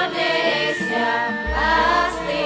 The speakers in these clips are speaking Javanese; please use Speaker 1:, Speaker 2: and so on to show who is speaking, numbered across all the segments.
Speaker 1: Indonesia pasti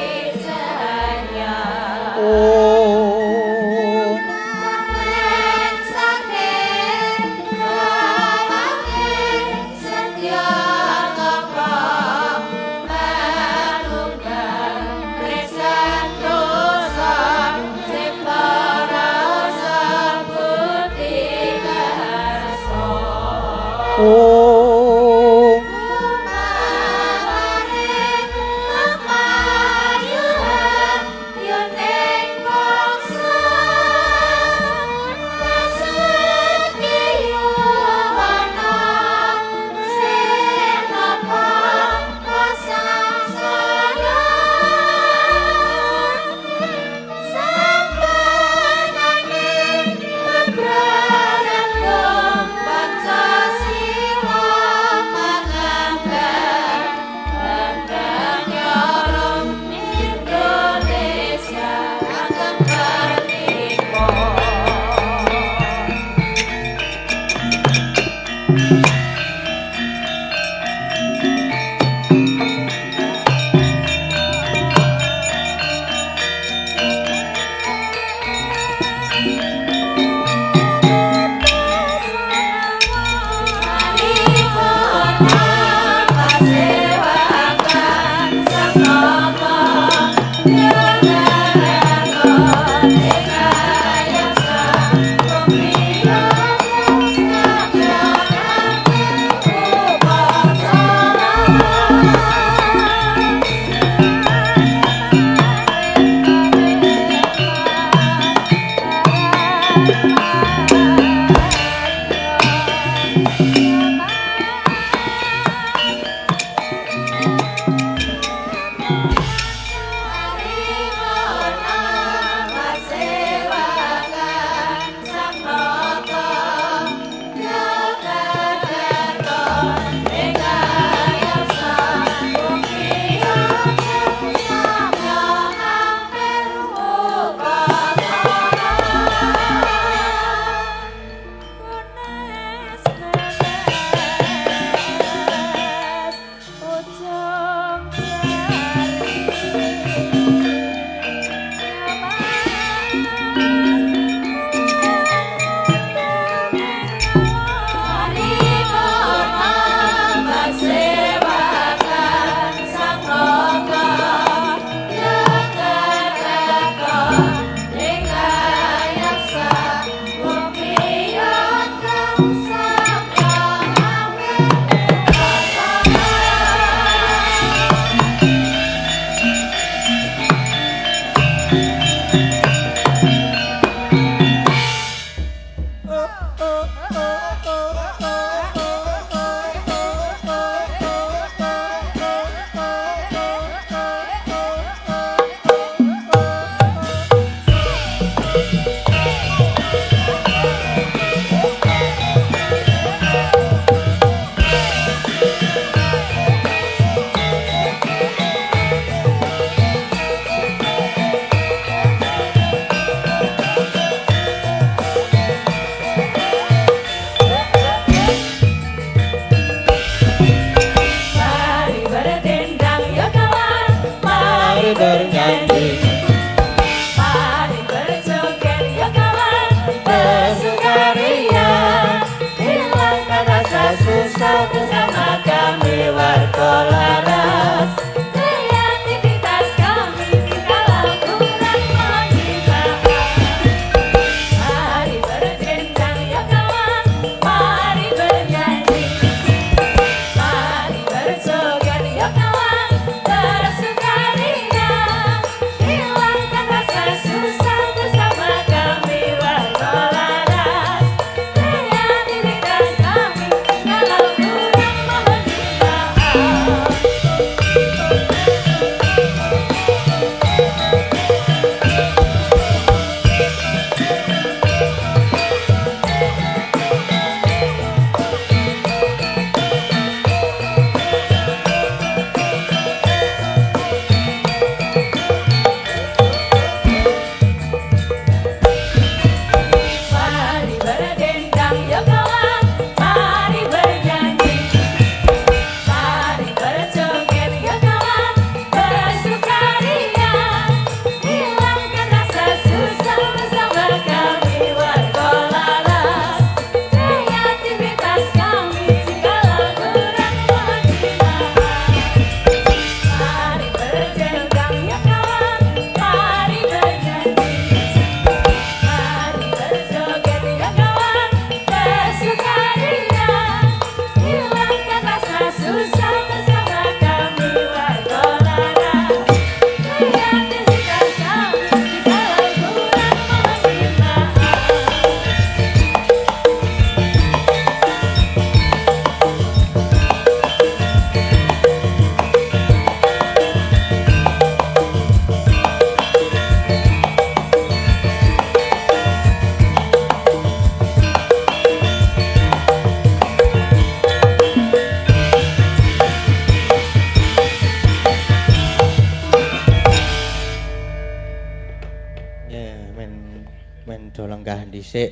Speaker 1: Dalan dhisik.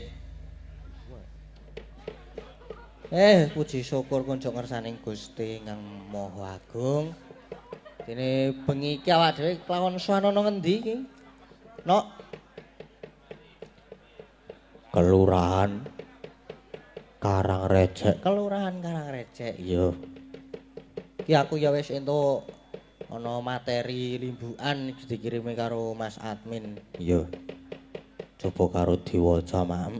Speaker 1: Puji syukur kunjuk ngersaning Gusti Ingkang Maha Agung. Dene bengi iki awak dhewe kelawon swanana ngendi iki? Nok. Kelurahan Karangrecek. Kelurahan Karangrecek. Iya. Iki aku ya wis entuk ana materi limbukan dikirimi karo Mas Admin. Iya. Coba karo diwaca, Mak.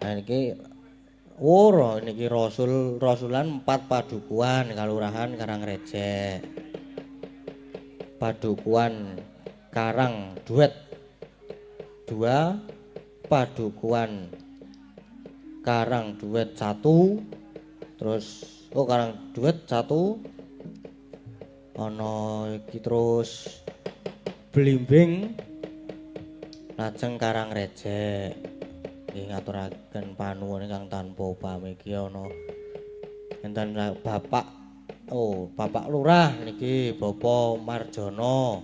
Speaker 1: Nah niki ora niki rasulan 4 padukuhan Kelurahan Karangrecek. Padukuhan Karang Duet 2, padukuhan Karang Duet 1, terus Karang Duet 1. Ana iki terus Blimbing lajeng Karangrecek. Nggih ngaturaken panuwun ingkang tanpa upami iki ana enten Bapak Bapak Lurah niki Bapak Marjono.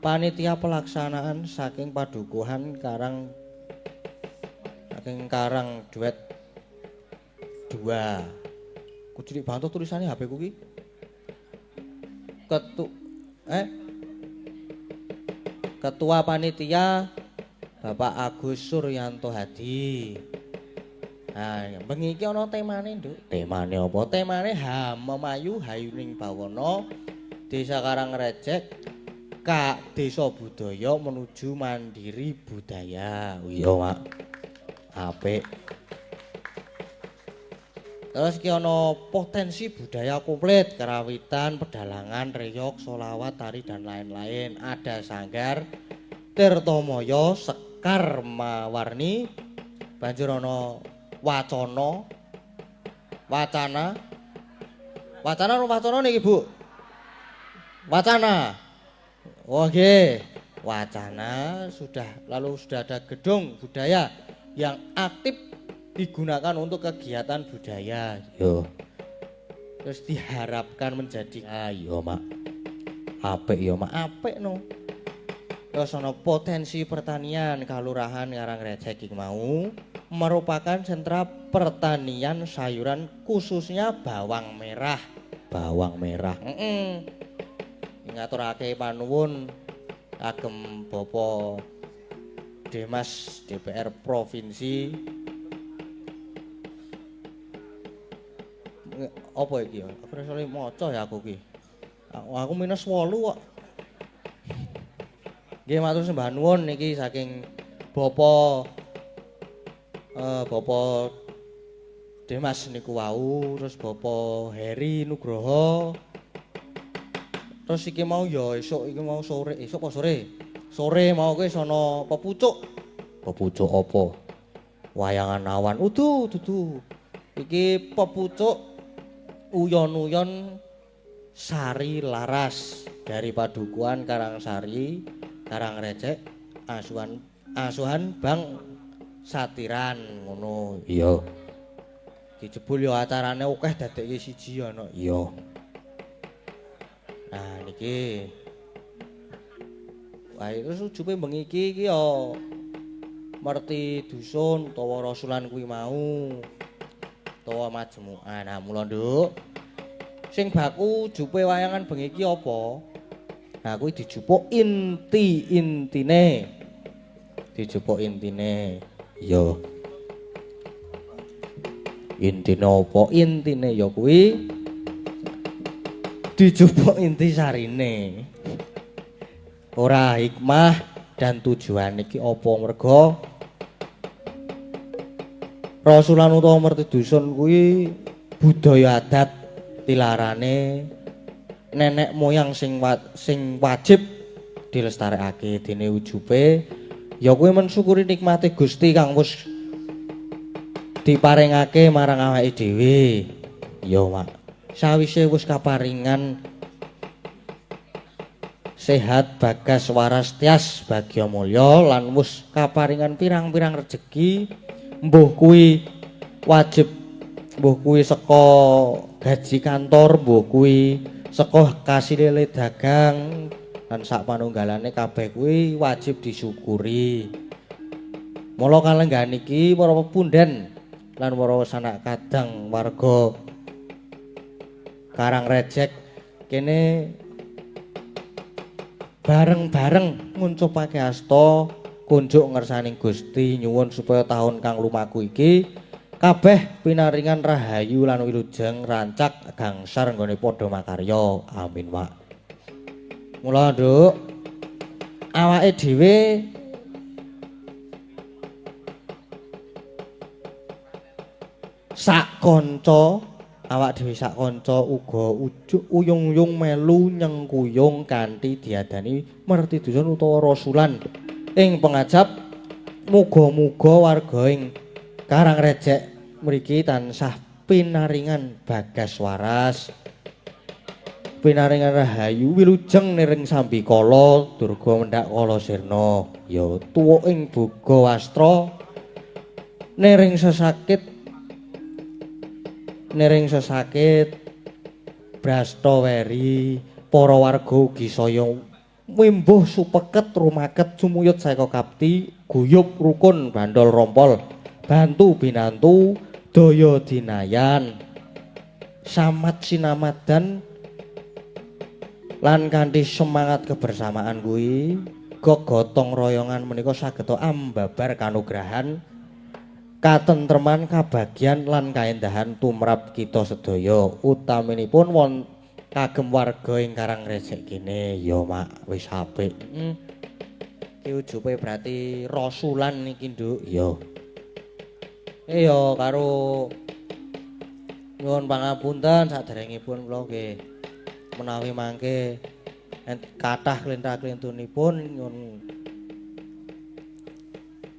Speaker 1: Panitia pelaksanaan saking padukuhan Karang Duet 2. Kudu dibantu tulisannya HP ku ki. Ketua panitia Bapak Agus Suryanto Hadi. Nah, bengi iki ana temane, Nduk. Temane apa? Temane Hamemayu Hayuning Bawana Desa Karangrecek Kak Desa Budaya menuju Mandiri Budaya. Iya, Mak. Apik. Terus iki ana potensi budaya komplit, karawitan, pedalangan, reyok, solawat, tari dan lain-lain. Ada sanggar Tirtomaya, Sekar Mawarni, banjur ana wacana niki Bu. Wacana. Oke. Wacana sudah ada gedung budaya yang aktif digunakan untuk kegiatan budaya. Yo. Terus diharapkan menjadi ayo, Mak. Apik yo, Mak. Apik no. Terus ana potensi pertanian Kelurahan Karangrecek iki mau merupakan sentra pertanian sayuran khususnya bawang merah. Bawang merah. Ngaturake panuwun kagem Bapak Demas DPR Provinsi. Apa iki ya? Aku ora iso maca ya aku iki. Aku minus 8 kok. Nggih matur sembah nuwun niki saking Bapak Demas niku wau, terus Bapak Heri Nugroho. Terus iki mau ya esuk iki mau sore, esuk apa sore? Sore mau kuwi sono pepucuk. Pepucuk apa? Wayangan awan. Dudu. Iki pepucuk uyon-uyon Sari Laras dari Padukuhan Karangsari Karangrecek asuhan Bang Satiran ngono. Iya. Dijebul ya acarane akeh dadekke siji ana. Iya. Nah niki wah terus ujube bengi iki ya merti dusun utawa rasulan kuwi mau utawa majmuah. Nah mula Nduk sing baku jupe wayangan bengi iki apa? Nah kuwi dijupuk intine. Dijupuk intine. Iya. Intine apa? Intine ya kuwi dijupuk inti sarine. Ora hikmah dan tujuan iki apa merga rasulan utawa merti dusun kuwi budaya adat tilarane nenek moyang sing wajib dilestarekake. Dene ujube ya kuwi mensyukuri nikmate Gusti kang wis diparingake marang awake dhewe. Ya, Mak. Sawise wis kaparingan sehat bagas waras tias bagya mulya lan wis kaparingan pirang-pirang rejeki, mbuh kuwi wajib, mbuh kuwi saka gaji kantor, mbuh kuwi saka kasilile dagang, lan sak panunggalane kabeh kuwi wajib disyukuri. Mula kalenggan iki para pepundhen lan para sanak kadang warga Karangrejek kene bareng-bareng nguncupake asta kunjuk ngersaning Gusti nyuwun supaya taun kang lumaku iki kabeh pinaringan rahayu lan wilujeng rancak gangsar nggone padha makarya. Amin, Pak. Mula, Nduk, awake dhewe sak kanca uga uyung-uyung melu nyengkuyung kanthi diadani mertidusun utawa rasulan ing pengajap. Muga-muga warga ing Karangrejek mriki tansah pinaringan bagas waras, pinaringan rahayu wilujeng niring sambikala durga mendhak kala sirna, ya tuwa ing boga wastra niring sesakit brasta weri para warga ugi saya mimbuh supeket rumaket sumuyut saeka kapti guyub rukun bandol rompol bantu binantu daya dinayan samat sinamadan lan kanthi semangat kebersamaan kuwi gotong royongan menika saged ambabar kanugrahan katentreman kabagyan lan kaendahan tumrap kita sedaya utaminipun kagem warga ing Karangrejek kene ya Mak wis apik. Iki ujupe berarti rasulan iki Nduk ya. Iya karo nyuwun pangapunten saderengipun kula nggih menawi mangke kathah klinthah-klintunipun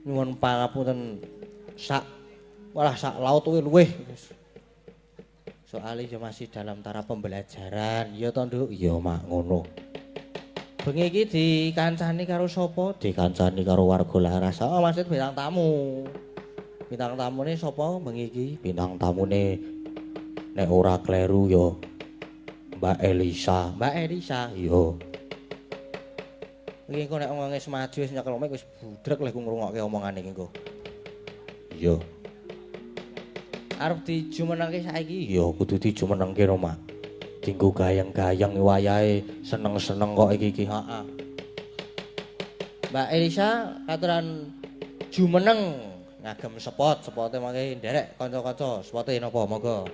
Speaker 1: nyuwun pangapunten sak laut luwih soalnya ya masih dalam taraf pembelajaran ya toh Nduk ya Mak ngono. Bengi iki dikancani karo sapa? Dikancani karo warga Laras. Oh maksud bintang tamu. Bintang tamune sapa bengi iki? Bintang tamune nek ora kleru ya Mbak Elisa. Mbak Elisa yo. Iki engko nek omonge semaju wis nyekel omik wis budrek lek ngrungokke omongane iki engko. Yo. Arep dijumenengke saiki? Ya kudu dijumenengke ro Mak. Dinggo gayeng-gayeng wayahe seneng-seneng kok iki heeh. Mbak Elisa katuran jumeneng ngagem spote mangke nderek kanca-kanca spote napa monggo.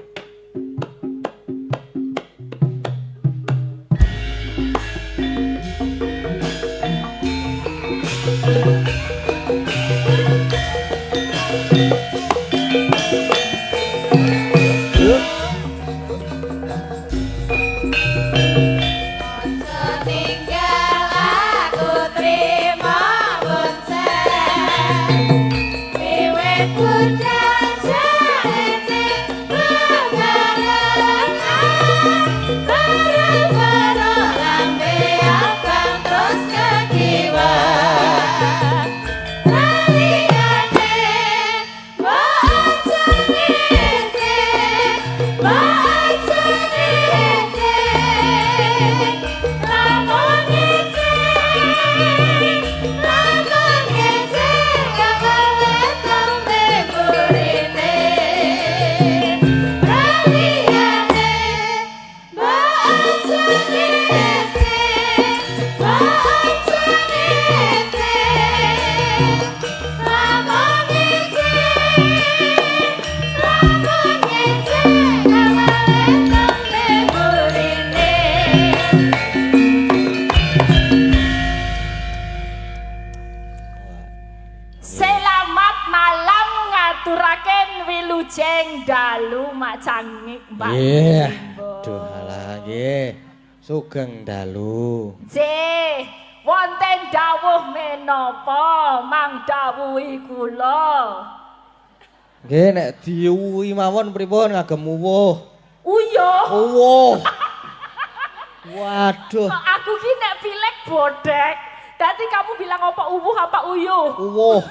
Speaker 1: Sugeng dalu.
Speaker 2: Nggih, wonten dawuh menapa mang dawuhi kula?
Speaker 1: Nggih, nek diuwuhi mawon pripun ngagem uwuh?
Speaker 2: Uyuh.
Speaker 1: Uwuh. Waduh.
Speaker 2: Aku ki nek pilek bodek. Dadi kamu bilang apa uwuh apa uyuh?
Speaker 1: Uwuh.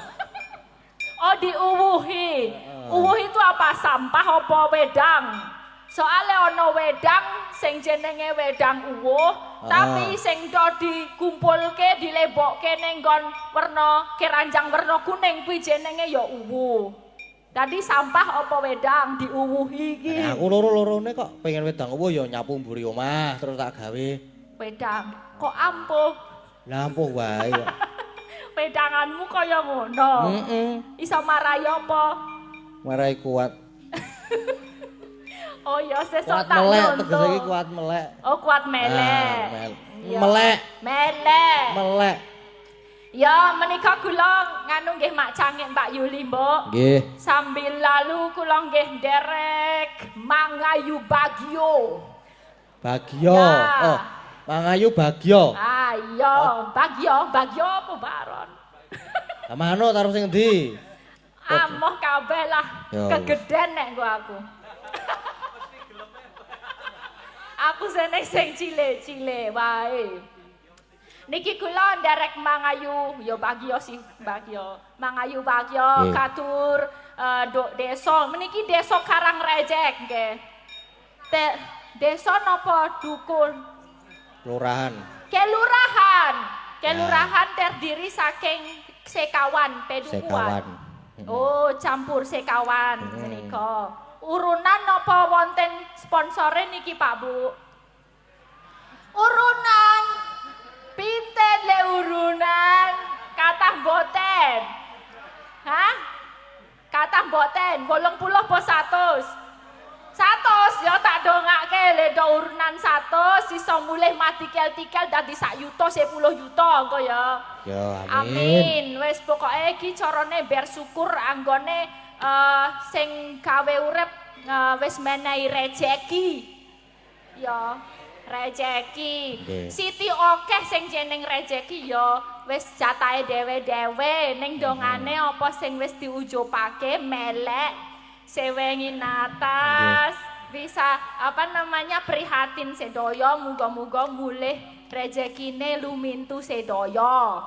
Speaker 2: Oh, diuwuhi. Uwuh itu apa? Sampah apa wedang? Soale ana wedang sing jenenge wedang uwuh, tapi sing do dikumpulke dilebokke ning nggon werna keranjang werna kuning kuwi jenenge ya uwuh. Dadi sampah apa wedang diuwuhi iki.
Speaker 1: Aku loro-lorone kok pengen wedang uwuh ya nyapu mburi omah terus tak gawe.
Speaker 2: Wedang kok ampuh.
Speaker 1: Lah ampuh wae kok.
Speaker 2: Wedanganmu kaya ngono. Iso marai apa?
Speaker 1: Marai kuat.
Speaker 2: Oh ya sesuk
Speaker 1: Kuat
Speaker 2: tak
Speaker 1: melek
Speaker 2: nonton.
Speaker 1: tegese iki kuat melek.
Speaker 2: Oh kuat melek. Iya.
Speaker 1: Melek.
Speaker 2: Melek.
Speaker 1: Melek.
Speaker 2: Ya menika kula nganu nggih Mak Cangik Mbak Yuli Mbok.
Speaker 1: Nggih.
Speaker 2: Sambil lalu kula nggih nderek Mangayu Bagio.
Speaker 1: Bagio.
Speaker 2: Ya.
Speaker 1: Oh, Mangayu Bagio.
Speaker 2: Ah iya, Bagio apa baron?
Speaker 1: Lah manuk taruh sing endi?
Speaker 2: Amoh kabeh lah.
Speaker 1: Ya.
Speaker 2: Kegeden nek gua aku. Aku seneng sing cilik-cilik wae. Niki kula nderek Mangayu, ya Bagio sih, Bagio. Mangayu Bagio katur nduk desa. Meniki desa Karangrejek nggih. Desa napa dukun?
Speaker 1: Kelurahan.
Speaker 2: Kelurahan terdiri saking sekawan pedukuhan.
Speaker 1: Sekawan.
Speaker 2: Oh, campur sekawan menika. Urunan napa wonten sponsore niki Pak Bu? Urunan. Pinten le urunan? Kathah mboten. Hah? Kathah mboten, 80 apa 100? 100 ya tak dongake le do urunan 100 iso mulih matikel-tikel dadi 1 yuta 10 yuta engko ya.
Speaker 1: Ya
Speaker 2: Amin. Wis pokoke iki carane ber syukur anggone sing gawe urip wis menehi rejeki. Ya, rejeki. Siti akeh sing jeneng rejeki ya wis jatahe dhewe-dhewe ning dongane apa sing wis diujupake melek sewengi natas bisa apa namanya prihatin sedaya muga-muga mulih rezekine lumintu sedaya.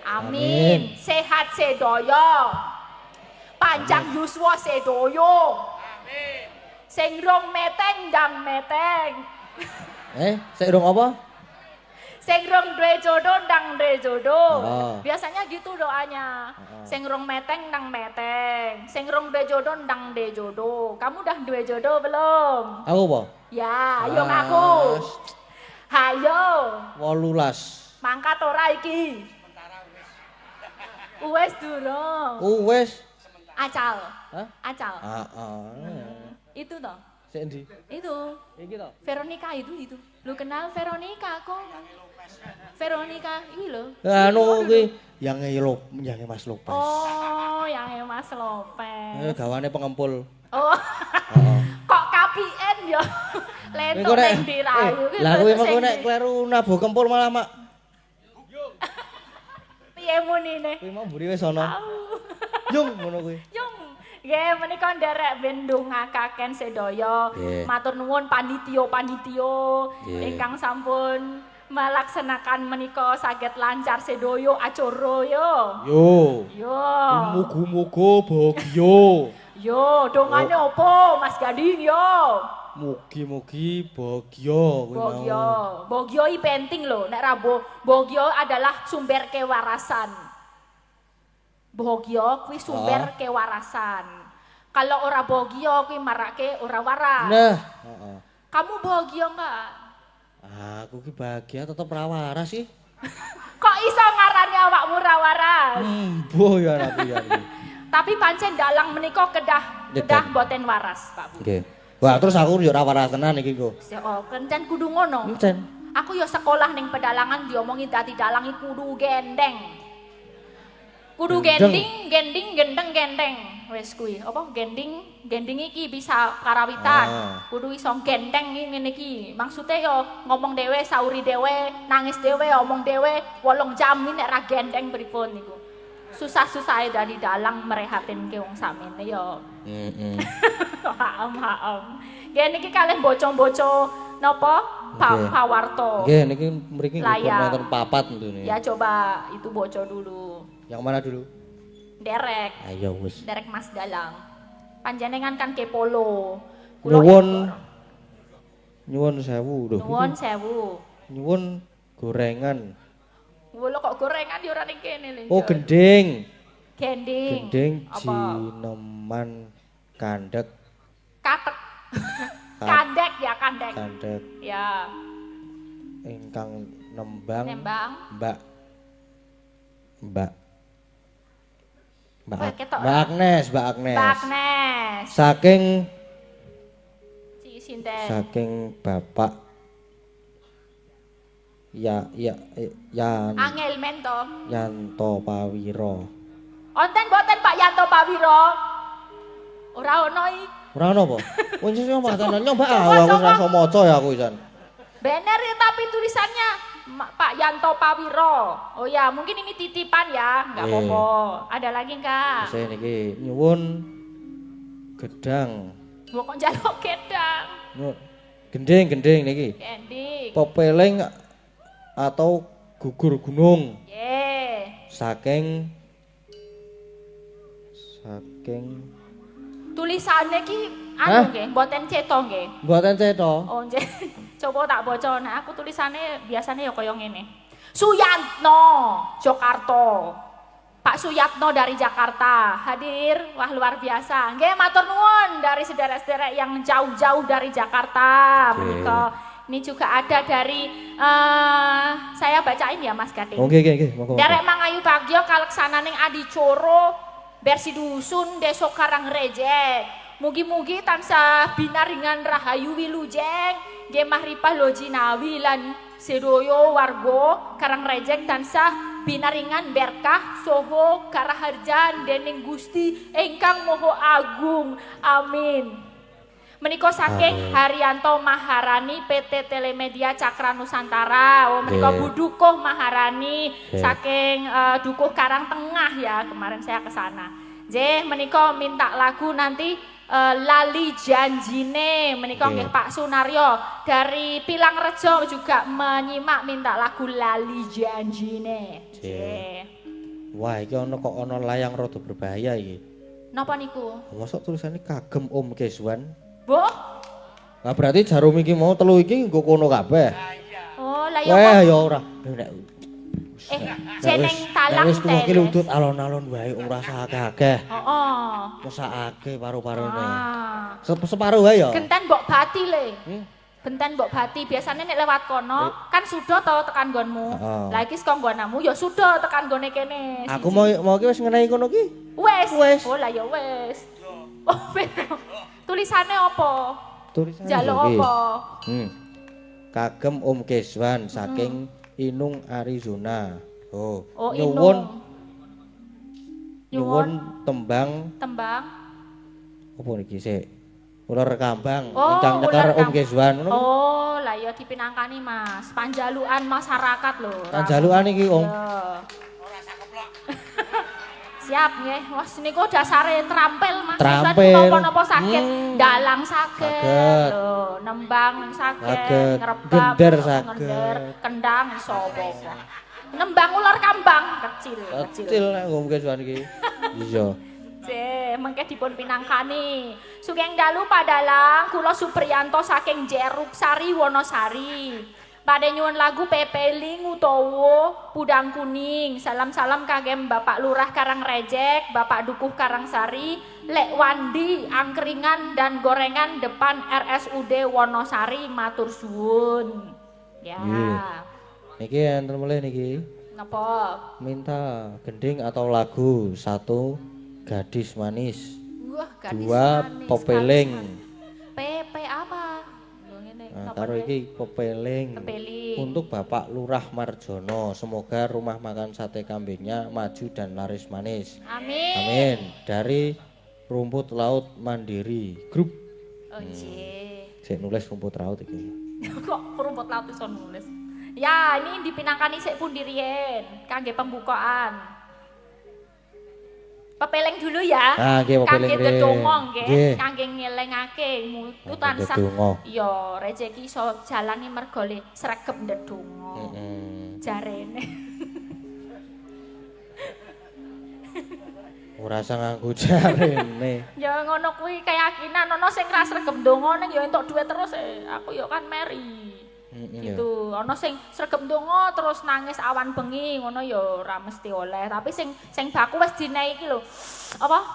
Speaker 2: Amin. Sehat sedaya. Panjang yuswa sedaya. Amin. Sing rong meteng ndang meteng.
Speaker 1: Sik rong apa?
Speaker 2: Sing rong duwe jodoh ndang duwe jodoh.
Speaker 1: Oh.
Speaker 2: Biasanya gitu doanya. Sing rong meteng ndang meteng. Sing rong duwe jodoh ndang duwe jodoh. Kamu udah duwe jodoh belum?
Speaker 1: Aku apa?
Speaker 2: Ya, ayo ngaku. Hayo.
Speaker 1: 18.
Speaker 2: Mangkat ora iki? Wes durung.
Speaker 1: Wes.
Speaker 2: Acal.
Speaker 1: Hah?
Speaker 2: Acal. Itu toh.
Speaker 1: Sik endi?
Speaker 2: Itu.
Speaker 1: Iki toh.
Speaker 2: Veronica itu. Lu kenal Veronica kok? Veronica ini loh.
Speaker 1: Anu kuwi yang Mas Lopez.
Speaker 2: Oh, yang Mas Lopez.
Speaker 1: Gawane pengempul.
Speaker 2: Oh. Kok KPN ya? Lentok ning dirayu.
Speaker 1: Lah kuwi mengko nek kleru nabuh kempul malah mak.
Speaker 2: Piye munine?
Speaker 1: Kuwi mau mburi wis ana. Yung ngono kuwi.
Speaker 2: Yung. Nggih, menika nderek ben ndongakaken sedaya. Matur nuwun panitia ingkang sampun melaksanakan menika saged lancar sedaya acara ya. Yo.
Speaker 1: Muga-muga bagya.
Speaker 2: Yo, dongane opo Mas Gading yo?
Speaker 1: Mugi-mugi bagya kuwi mau.
Speaker 2: Bagya. Bagya iki penting lho, nek ra bagya adalah sumber kewarasan. Bagya kuwi sumber kewarasan. Kalau ora bagya kuwi marake ora waras.
Speaker 1: Nah,
Speaker 2: Kamu bahagia enggak?
Speaker 1: Aku ki bahagia tetep ra waras sih.
Speaker 2: Kok iso ngarani awakmu ra waras?
Speaker 1: Mbuh ya aku ya.
Speaker 2: Tapi pancen dalang menika kedah mboten waras, Pak Bu.
Speaker 1: Nggih. Wah, terus aku yo ora waras tenan iki kok.
Speaker 2: Oh, kencen kudu ngono.
Speaker 1: Kencen.
Speaker 2: Aku yo sekolah ning pedalangan diomongi dadi dalang iku kudu gendeng. Kudu gendeng. Wes kuwi, apa gending iki bisa karawitan. Kudu iso gendeng ngene iki. Maksude yo ngomong dhewe, sauri dhewe, nangis dhewe, omong dhewe 8 jam nek ra gendeng pripun niku. Susah-susahe dari dalang merehatinke wong sakmene yo. Maam. Nggih niki kalih boco-boco napa? Pawarto.
Speaker 1: Nggih niki mriki nonton papat nih.
Speaker 2: Ya coba itu boco dulu.
Speaker 1: Yang mana dulu?
Speaker 2: Derek.
Speaker 1: Ayo wis.
Speaker 2: Derek Mas Dalang. Panjenengan kan kepolo.
Speaker 1: Nyuwun sewu lho.
Speaker 2: Nuwun sewu.
Speaker 1: Nyuwun gorengan.
Speaker 2: Wolo kok gorengan ya ora ning kene lho.
Speaker 1: Oh, gending.
Speaker 2: Gending.
Speaker 1: Gending
Speaker 2: Apa?
Speaker 1: jineman kandhek.
Speaker 2: Katek. Kandek ya, kandek.
Speaker 1: Kandhek
Speaker 2: Ya.
Speaker 1: ingkang nembang
Speaker 2: Nembang.
Speaker 1: Mbak
Speaker 2: Wah, ketok.
Speaker 1: Mbak Agnes.
Speaker 2: Mbak Agnes.
Speaker 1: Saking
Speaker 2: Sinten?
Speaker 1: Bapak
Speaker 2: Angel Mento.
Speaker 1: Yanto Pawiro.
Speaker 2: Onten boten Pak Yanto Pawiro. Ora ono iki.
Speaker 1: Ora ono apa? Wong sing ngomong nyoba aku wis rasa maca ya aku isan.
Speaker 2: Bener ya, tapi tulisannya Pak Yanto Pawiro. Oh ya, mungkin ini titipan ya, nggak apa-apa. Ada lagi enggak?
Speaker 1: Saya niki nyuwun gedang.
Speaker 2: Gua kok njaluk gedang.
Speaker 1: Gending niki.
Speaker 2: Gending.
Speaker 1: Popeleng atau gugur gunung. Saking
Speaker 2: tulisannya ki anu nggih, mboten cetha nggih.
Speaker 1: Mboten cetha.
Speaker 2: Oh nggih. Coba tak baca. Nah, aku tulisannya biasanya ya kaya ngene. Suyatno, Jakarta. Pak Suyatno dari Jakarta hadir. Wah, luar biasa. Nggih, matur nuwun dari saudara-saudara yang jauh-jauh dari Jakarta. Menika ini juga ada dari saya bacain ya Mas Gading.
Speaker 1: Oke.
Speaker 2: Derek Mangayu Bagyo kaleksananing adicara versi dusun Desa Karangrejek. Mugi-mugi tansah binaringan rahayu wilujeng nggih mahripah lojinawi lan sedaya warga Karangrejek tansah binaringan berkah soho karaharjan dening Gusti ingkang Maha Agung. Amin. Menika saking Haryanto Maharani PT Telemedia Cakra Nusantara. Oh, menika Bu Dukuh Maharani saking Dukuh Karang Tengah ya. Kemarin saya ke sana. Nggih, menika minta lagu nanti Lali Janjine. Menika nggih Pak Sunaryo dari Pilangrejo juga menyimak minta lagu Lali Janjine. Nggih.
Speaker 1: Wah, iki kok ana layang rada berbahaya iki.
Speaker 2: Napa niku?
Speaker 1: Mosok tulisannya kagem Om Keswan.
Speaker 2: Bu?
Speaker 1: Nah, berarti jarum iki mau telu iki nggo kono kabeh.
Speaker 2: Oh, lah ya.
Speaker 1: Wah, ya ora.
Speaker 2: Jeneng talang
Speaker 1: wis tuwa iki udut alon-alon wae ora sakake.
Speaker 2: Heeh.
Speaker 1: Mesakake paru-parune.
Speaker 2: Ah.
Speaker 1: Separuh wae ya.
Speaker 2: Genten mbok bati le. Genten mbok bati biasanya nek lewat kono kan sudah to tekan nggonmu. Lah iki saka nggonamu ya sudah tekan nggone kene.
Speaker 1: Aku mau iki wis ngenehi kono ki.
Speaker 2: Wes. Oh lah ya wes. Oh, tulisannya apa?
Speaker 1: Tulisannya
Speaker 2: jaluk apa?
Speaker 1: Kagem Om Keswan saking Inung Arizona. Oh, nyuwun tembang. Apa niki sik? Ular Kambang ingkang nyekar Om Keswan.
Speaker 2: Oh, lah ya dipinangkani Mas. Panjalukan masyarakat lho.
Speaker 1: Panjalukan iki Om.
Speaker 2: Ora sakeplok. Siap nggih. Wes niku dasare trampil Mas.
Speaker 1: Trampil.
Speaker 2: Napa-napa saged, dalang saged, lho, nembang saged, ngrebab,
Speaker 1: gender saged,
Speaker 2: kendang iso apa-apa. Nembang ular kambang kecil.
Speaker 1: Kecil nek Om Keswan iki. Iya.
Speaker 2: Mengke dipun pinangkani. Sugeng dalu padalang kula Supriyanto saking Jeruk Sari Wonosari. Pada nyuwun lagu Pepeling utawa Pudang Kuning. Salam-salam kagem Bapak Lurah Karangrejek, Bapak Dukuh Karangsari, Lek Wandi, angkringan dan gorengan depan RSUD Wonosari, matur suwun. Ya.
Speaker 1: Niki enten mulih niki.
Speaker 2: Napa?
Speaker 1: Minta gending atau lagu 1 Gadis Manis.
Speaker 2: Wah, gadis
Speaker 1: 2
Speaker 2: manis.
Speaker 1: Popeling.
Speaker 2: PP apa?
Speaker 1: Nah, karo iki Popeling. Untuk Bapak Lurah Marjono, semoga rumah makan sate kambingnya maju dan laris manis.
Speaker 2: Amin.
Speaker 1: Amin. Dari Rumput Laut Mandiri Grup.
Speaker 2: Oh nggih.
Speaker 1: Sik nulis rumput laut iki.
Speaker 2: Kok rumput laut iso nulis? Ya, ini dipinangkani sik pundi riyen kangge pembukaan. Pepeleng dulu ya.
Speaker 1: Ah, nggih pepeleng.
Speaker 2: Kangge ndedonga nggih, kangge ngelingake mutu tansah ya rejeki iso jalani mergo le sregep ndedonga. Jarene.
Speaker 1: Ora usah nganggo jarene.
Speaker 2: Ya ngono kuwi keyakinan ana sing ra sregep ndonga ning ya entuk dhuwit terus aku ya kan meri. Gitu. Ana sing sregep ndonga terus nangis awan bengi ngono ya ora mesti oleh, tapi sing baku wis dinehi iki lho. Apa?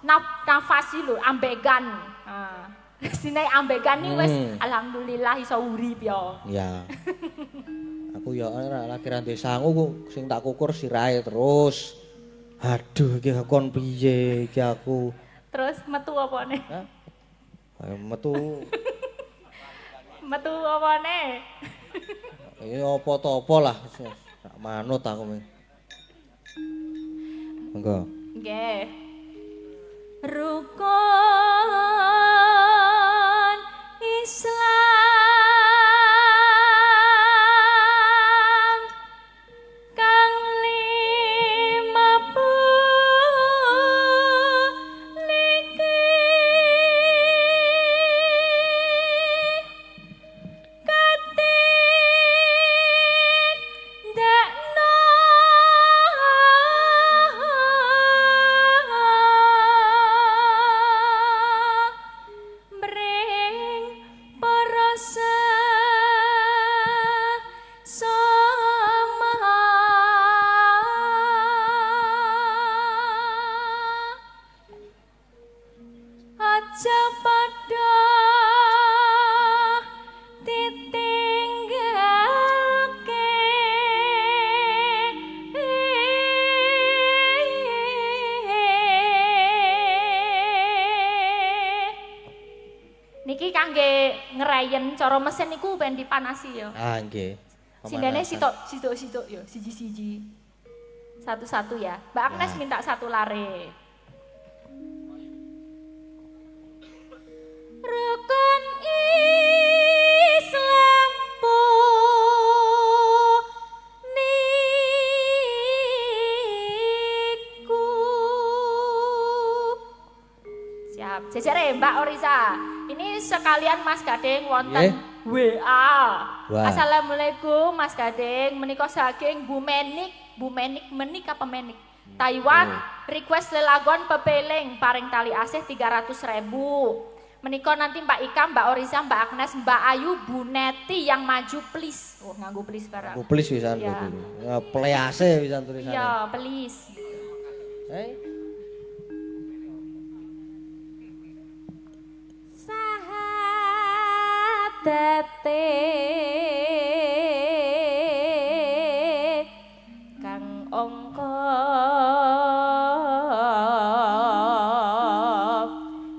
Speaker 2: Nafas iki lho ambegan. Nah, dinehi ambegan iki wis alhamdulillah iso urip ya. Iya.
Speaker 1: Aku ya lagi ra sangu sing tak kukur sirahe terus. Aduh iki kon piye iki aku.
Speaker 2: Terus metu apane?
Speaker 1: Hah? Metu
Speaker 2: metu apane?
Speaker 1: Ini apa-apa lah. Tak manut aku. Monggo.
Speaker 2: Nggih. Rukun Islam kang cara mesin niku ben dipanasi ya.
Speaker 1: Ah nggih.
Speaker 2: Sindene sitok ya, siji-siji. Satu-satu ya. Mbak Agnes minta satu lare. Rukun Islam niku. Siap. Jejere Mbak Orisa. Ini sekalian Mas Gading wonten WA. Assalamualaikum Mas Gading, menika saking Bu Menik apa Menik? Taiwan, request lelagon pepeling paring tali asih 300.000. Menika nanti Mbak Ika, Mbak Orisa, Mbak Agnes, Mbak Ayu, Bu Neti yang maju please. Oh, nganggo please barang.
Speaker 1: Nganggo please pisan ya. Play asih pisan tulisannya.
Speaker 2: Ya, please. Kang angka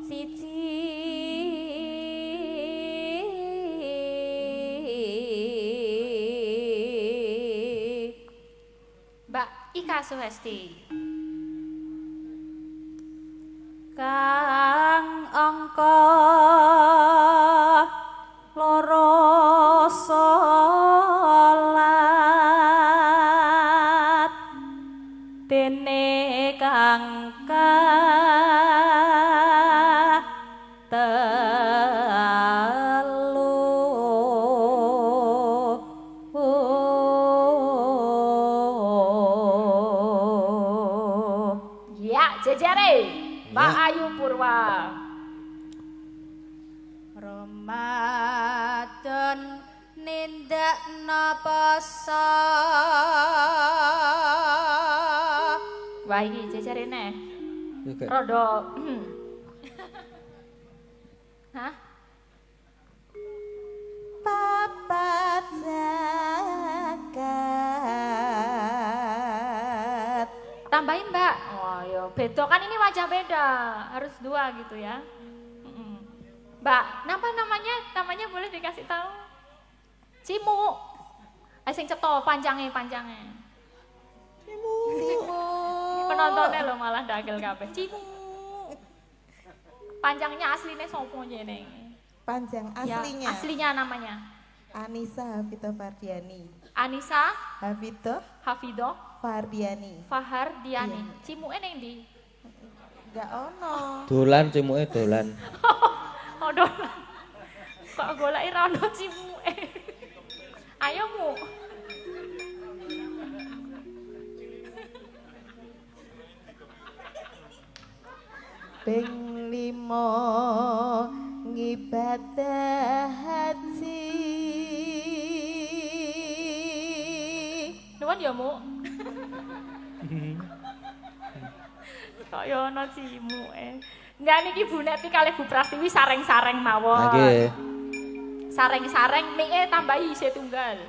Speaker 2: siji Mbak Ika Suhesti kang angka loro salat dene kang telu ya jejere Mbak Ayu Purwa Ramadan nindakna poso. Wah iki jejerene. Rodo. Hah? Papat zakat. Tambahin Mbak. Oh ya beda kan ini wajah beda. Harus dua gitu ya. Mbak, namanya? Namanya boleh dikasih tahu? Cimu. Sing cetha panjange. Cimu. Penontonnya lo malah dagel kabeh. Cimu. Panjangnya aslinya sopo jeneng?
Speaker 3: Panjang aslinya.
Speaker 2: Ya, aslinya namanya.
Speaker 3: Anissa Hafidho Fardiani.
Speaker 2: Anissa
Speaker 3: Hafidho Fardiani.
Speaker 2: Fahardiani. Iya. Cimuke ning ndi?
Speaker 3: Enggak ono.
Speaker 1: Dolan cimuke dolan.
Speaker 2: Oh dolan. Kok goleki ra ono cimuke. Ayo Mu.
Speaker 3: ping 5 ngibadah haji.
Speaker 2: Nuwun ya, Mu. Kok ya ana cimuke. Enggak niki Bu Neti kalih Bu Prastiwi sareng-sareng mawon.
Speaker 1: Nggih.
Speaker 2: Sareng-sareng mie tambahi isih tunggal.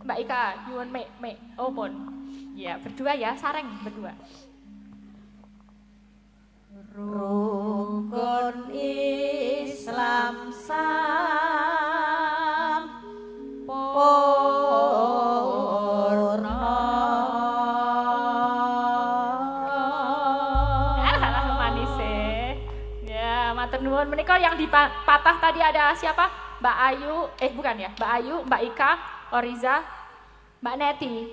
Speaker 2: Mbak Ika, nyuwun mie. Oh, pun. Ya, berdua ya, sareng berdua.
Speaker 3: Rukun Islam sampurna.
Speaker 2: Manis ya, matur nuwun. Menika yang dipatah tadi ada siapa? Mbak Ayu, bukan ya, Mbak Ayu, Mbak Ika, Oriza, Mbak Neti,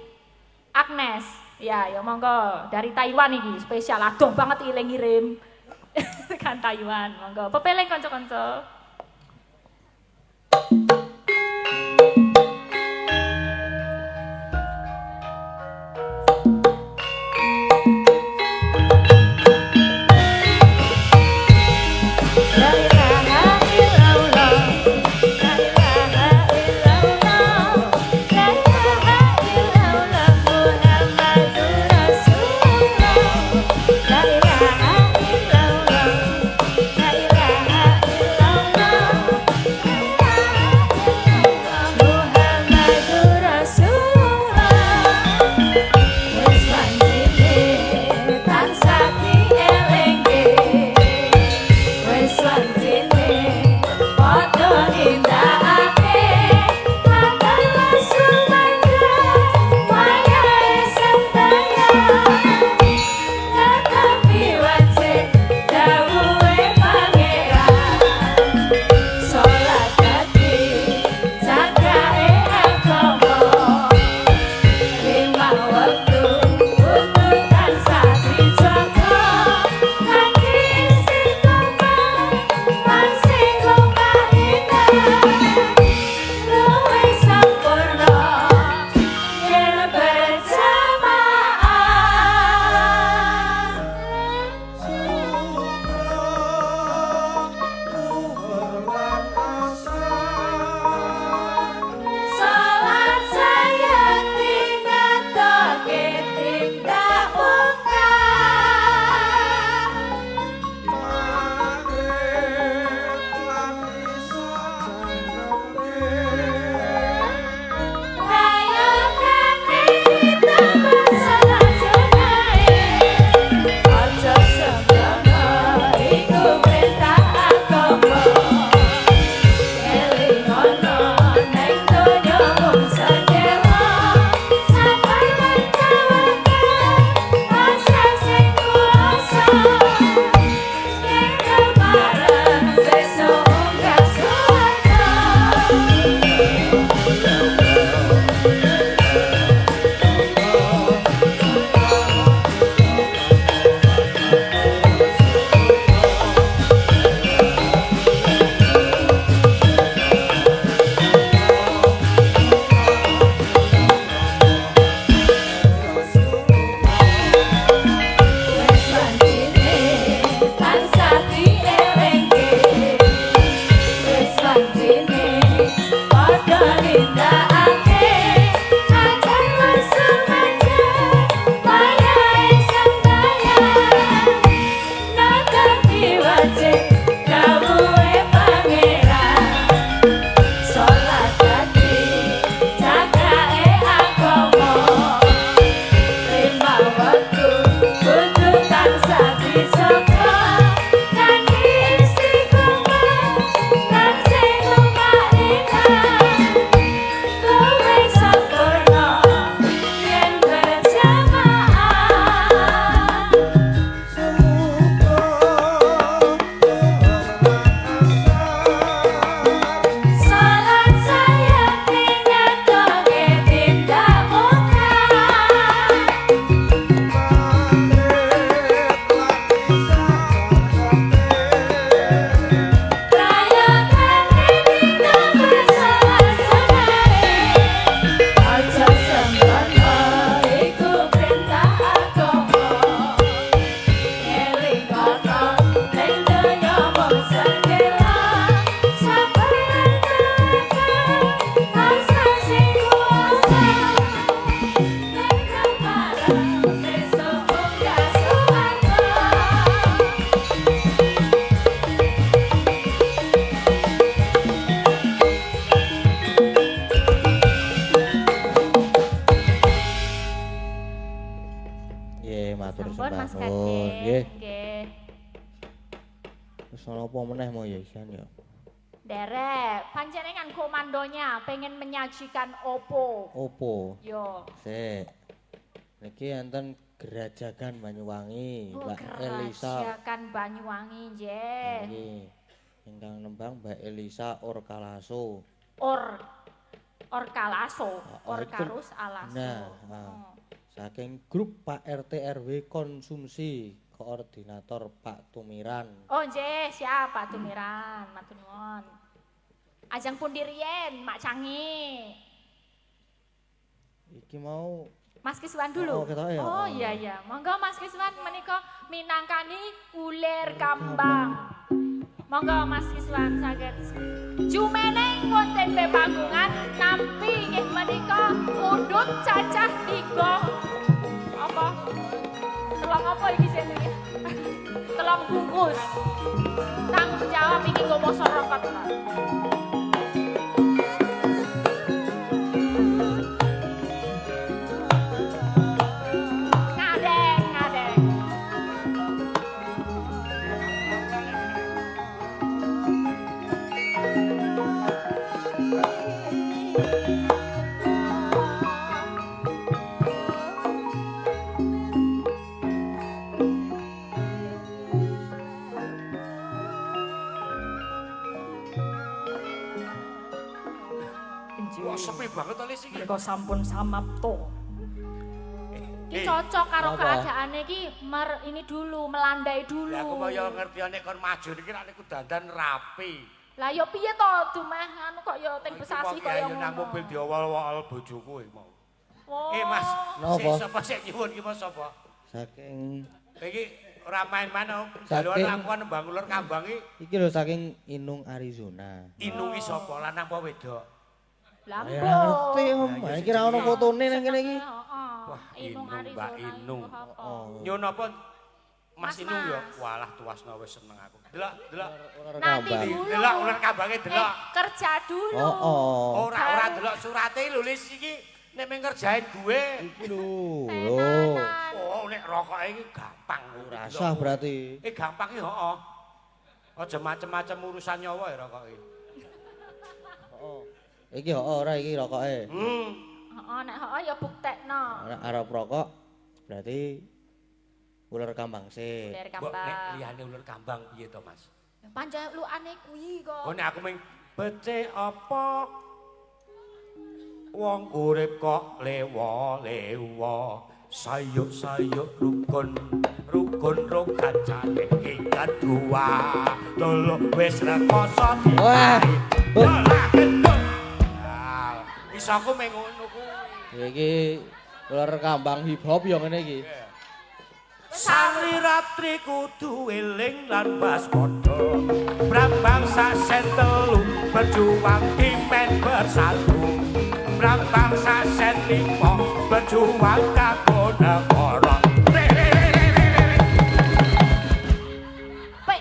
Speaker 2: Agnes. Ya, ya monggo dari Taiwan iki spesial adoh banget ile ngirim. Kan Taiwan, monggo. Pepeleng kanca-kanca. Mas
Speaker 1: Oh,
Speaker 2: Kadek.
Speaker 1: nggih.
Speaker 2: Nggih.
Speaker 1: Terus ana apa meneh mau ya Isan ya?
Speaker 2: Derek, panjenengan komandonya pengen menyajikan opo?
Speaker 1: Opo?
Speaker 2: Yo.
Speaker 1: Sik. Niki enten Gerajagan Banyuwangi,
Speaker 2: Oh,
Speaker 1: Mbak Elisa.
Speaker 2: Gerajakan Banyuwangi, nggih.
Speaker 1: Nggih. Ingkang nembang Mbak Elisa Orkalaso.
Speaker 2: Orkalaso,
Speaker 1: Oh,
Speaker 2: Orkarus Alaso.
Speaker 1: Nah,
Speaker 2: Oh.
Speaker 1: saking grup Pak RT RW Konsumsi, Koordinator Pak Tumiran.
Speaker 2: Oh nggih, siap Pak Tumiran, matur nuwun. Ajang pundi riyen, Mak Cangi.
Speaker 1: Iki mau
Speaker 2: Mas Kiswan dulu.
Speaker 1: Oh, ketoke ya?
Speaker 2: Oh
Speaker 1: Oh.
Speaker 2: iya. Monggo Mas Kiswan menika minangkani ulir kambang. Monggo Mas Kiswan saged jumeneng wonten pepanggungan nampi inggih menika udut cacah 3. Apa? Telong apa iki jenenge? Telong bungkus. Tanggung jawab iki nggo masyarakat, Pak. Ngadeng, ngadeng.
Speaker 4: Wah, sepi banget to Lis iki.
Speaker 2: Mereka sampun samapto. Ini
Speaker 4: Eh,
Speaker 2: cocok karo
Speaker 1: apa?
Speaker 2: keadaannya ki ini dulu, melandai dulu.
Speaker 4: Lah aku kaya ngerti nek kon maju niki nek aku dandan rapi.
Speaker 2: Lah yo piye to dumeh anu kok yo teng Besasi kok yo
Speaker 4: nang mobil diawal-awal bojoku iki mau.
Speaker 2: Oh.
Speaker 4: Mas,
Speaker 1: Napa?
Speaker 4: sapa sik nyuwun iki Mas sapa?
Speaker 1: saking
Speaker 4: Iki ora main-main oh.
Speaker 1: Saking-
Speaker 4: Jaluan aku nembang ulur kambang iki
Speaker 1: iki lho saking Inung Arizona.
Speaker 4: inungi sapa lanang apa wedok?
Speaker 2: Lambo.
Speaker 1: Ya ngerti Om,
Speaker 4: Ya,
Speaker 1: iki ra ono fotone nang kene iki.
Speaker 4: Wah,
Speaker 2: Inung
Speaker 4: Inung,
Speaker 2: Arizona.
Speaker 4: Mbak Inung.
Speaker 1: Oh.
Speaker 4: Nyun apa? Mas
Speaker 2: Mas,
Speaker 4: Inung ya,
Speaker 2: Mas.
Speaker 4: walah tuasno wis seneng aku. Delok, delok.
Speaker 1: Ular
Speaker 2: Nanti
Speaker 1: kambang.
Speaker 2: dulu.
Speaker 4: Delok ular kambange delok.
Speaker 2: Kerja dulu.
Speaker 1: Oh, oh.
Speaker 4: Ora delok surate lho Lis iki nek mung ngerjain gue.
Speaker 1: Iki lho. Lho.
Speaker 2: Tenanan.
Speaker 4: Oh, nek rokoke iki gampang.
Speaker 1: Rasah berarti.
Speaker 4: Gampang iki heeh. Aja macem-macem urusan nyawa ya rokoke.
Speaker 1: Oh. Iki ora iki rokoke.
Speaker 2: Heeh, nek heeh ya buktekno.
Speaker 1: Nek arep rokok berarti ular kambang sih.
Speaker 2: Dari
Speaker 4: Mbok nek
Speaker 2: kambang.
Speaker 4: liyane ular kambang piye to, Mas?
Speaker 2: Panjalukane kuwi kok.
Speaker 4: Oh, nek aku mung becik apa wong urip kok lewo-lewo sayuk-sayuk rukun kancane ingat dua lolo wis rekoso
Speaker 1: Wah.
Speaker 4: Lah gendut. Ah, bisa aku mung ngono kuwi.
Speaker 1: Iki ular kambang hip hop ya ngene iki.
Speaker 4: Sari ratri kudu eling lan waspada Brambang sasen telu berjuang dimen bersatu Brambang sasen limo berjuang kanggo negara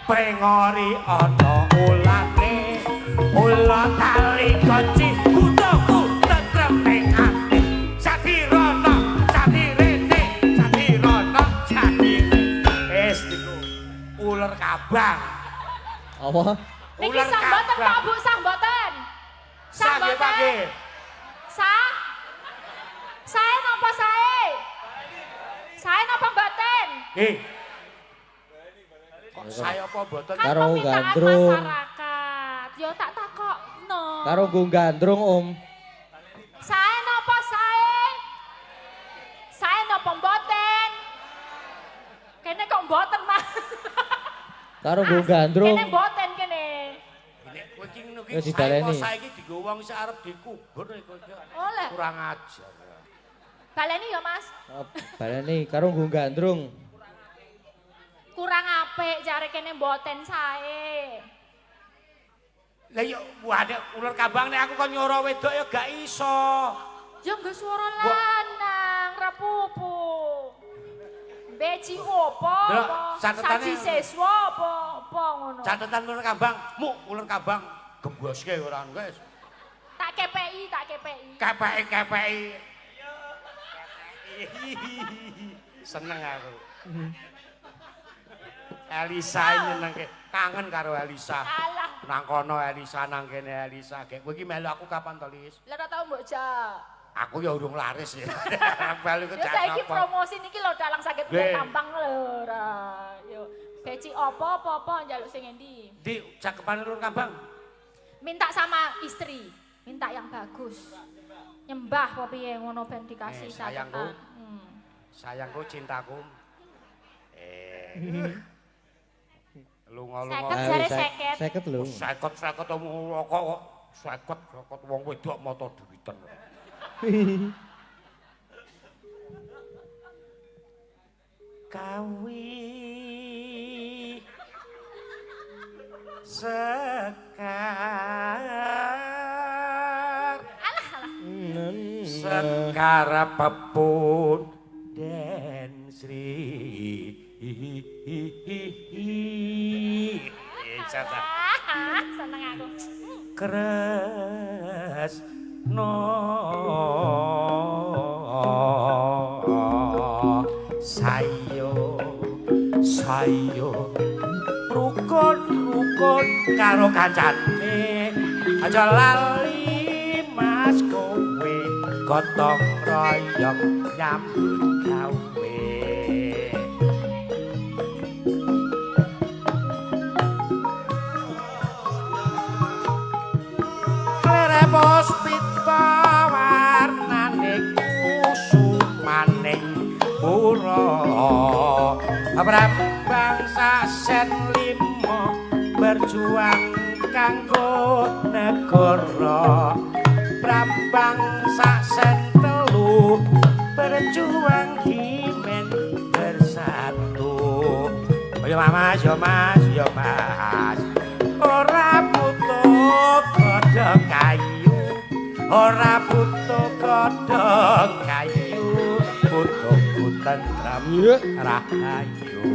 Speaker 4: Pengori ana ulane ula tali kunci kutuku tetrem ning ati Satirana satirene satirana satirene iku ular kabang
Speaker 1: Apa?
Speaker 2: Niki
Speaker 4: ular
Speaker 2: sah mboten
Speaker 4: kabang.
Speaker 2: Pak Bu, sah mboten?
Speaker 4: Sah nggih, Pak nggih.
Speaker 2: Sah? Sae napa sae? Sae napa mboten?
Speaker 4: Nggih. Kok saya apa mboten?
Speaker 2: Kan
Speaker 1: Karo
Speaker 2: permintaan
Speaker 1: gandrung.
Speaker 2: masyarakat. Yo tak takokno.
Speaker 1: Karo nggo gandrung Om.
Speaker 2: Sae napa sae? Sae napa mboten? Kene kok mboten, Mas.
Speaker 1: Karo nggo gandrung.
Speaker 2: Kene mboten kene.
Speaker 4: Nek kowe iki ngono
Speaker 1: Wis
Speaker 4: iki
Speaker 1: dibaleni.
Speaker 4: saiki dienggo wong sing arep dikubur kowe iki.
Speaker 2: Oleh.
Speaker 4: Kurang ajar.
Speaker 2: Baleni ya, Mas.
Speaker 1: Oh, baleni karo nggo gandrung.
Speaker 2: Kurang apik jare kene mboten sae.
Speaker 4: Lah yo wae ular kabang nek aku kon nyoro wedok ya gak iso.
Speaker 2: Ya nggo swara lanang, rapupu. Beci opo?
Speaker 4: Delok, catetane-
Speaker 2: Saji siswa apa ngono.
Speaker 4: Catetan ular kabang, ular kabang gemboske ora guys.
Speaker 2: Tak KPI, tak KPI.
Speaker 4: KPI. Seneng aku. Elisa nyenengke. Kangen karo Elisa.
Speaker 2: Alah.
Speaker 4: Nang kono Elisa, nang kene Elisa. Gek kowe iki melu aku kapan to, Lis?
Speaker 2: Lah ora tau mbok jak.
Speaker 4: Aku ya urung laris ya. Melu ke
Speaker 2: Ya
Speaker 4: jak
Speaker 2: saiki
Speaker 4: apa?
Speaker 2: promosi niki lho dalang saged
Speaker 4: Nggih.
Speaker 2: tampang lho ora. Yo beci apa njaluk sing endi?
Speaker 4: Di cakepan Lur Kambang.
Speaker 2: Minta sama istri, minta yang bagus. Nyembah apa piye ngono ben dikasih
Speaker 4: sayangku.
Speaker 2: caketan.
Speaker 4: Sayangku, cintaku. Lunga-lunga.
Speaker 2: Seket jare seket.
Speaker 1: 50 lho.
Speaker 4: 50 omong kok 50 wong wedok mata duwiten. Kawi sekar sekar pepun den Sri
Speaker 2: Seneng aku.
Speaker 4: Kresno sayo rukun karo kancane aja lali mas kowe gotong royong nyambut gawe Klerepos pita warnane kusumaning pura Brambang sasen limo berjuang kanggo negara Brambang sasen telu berjuang dimen bersatu yo mas ora butuh godhong kayu ora butuh godhong kayu butuh tentram rahayu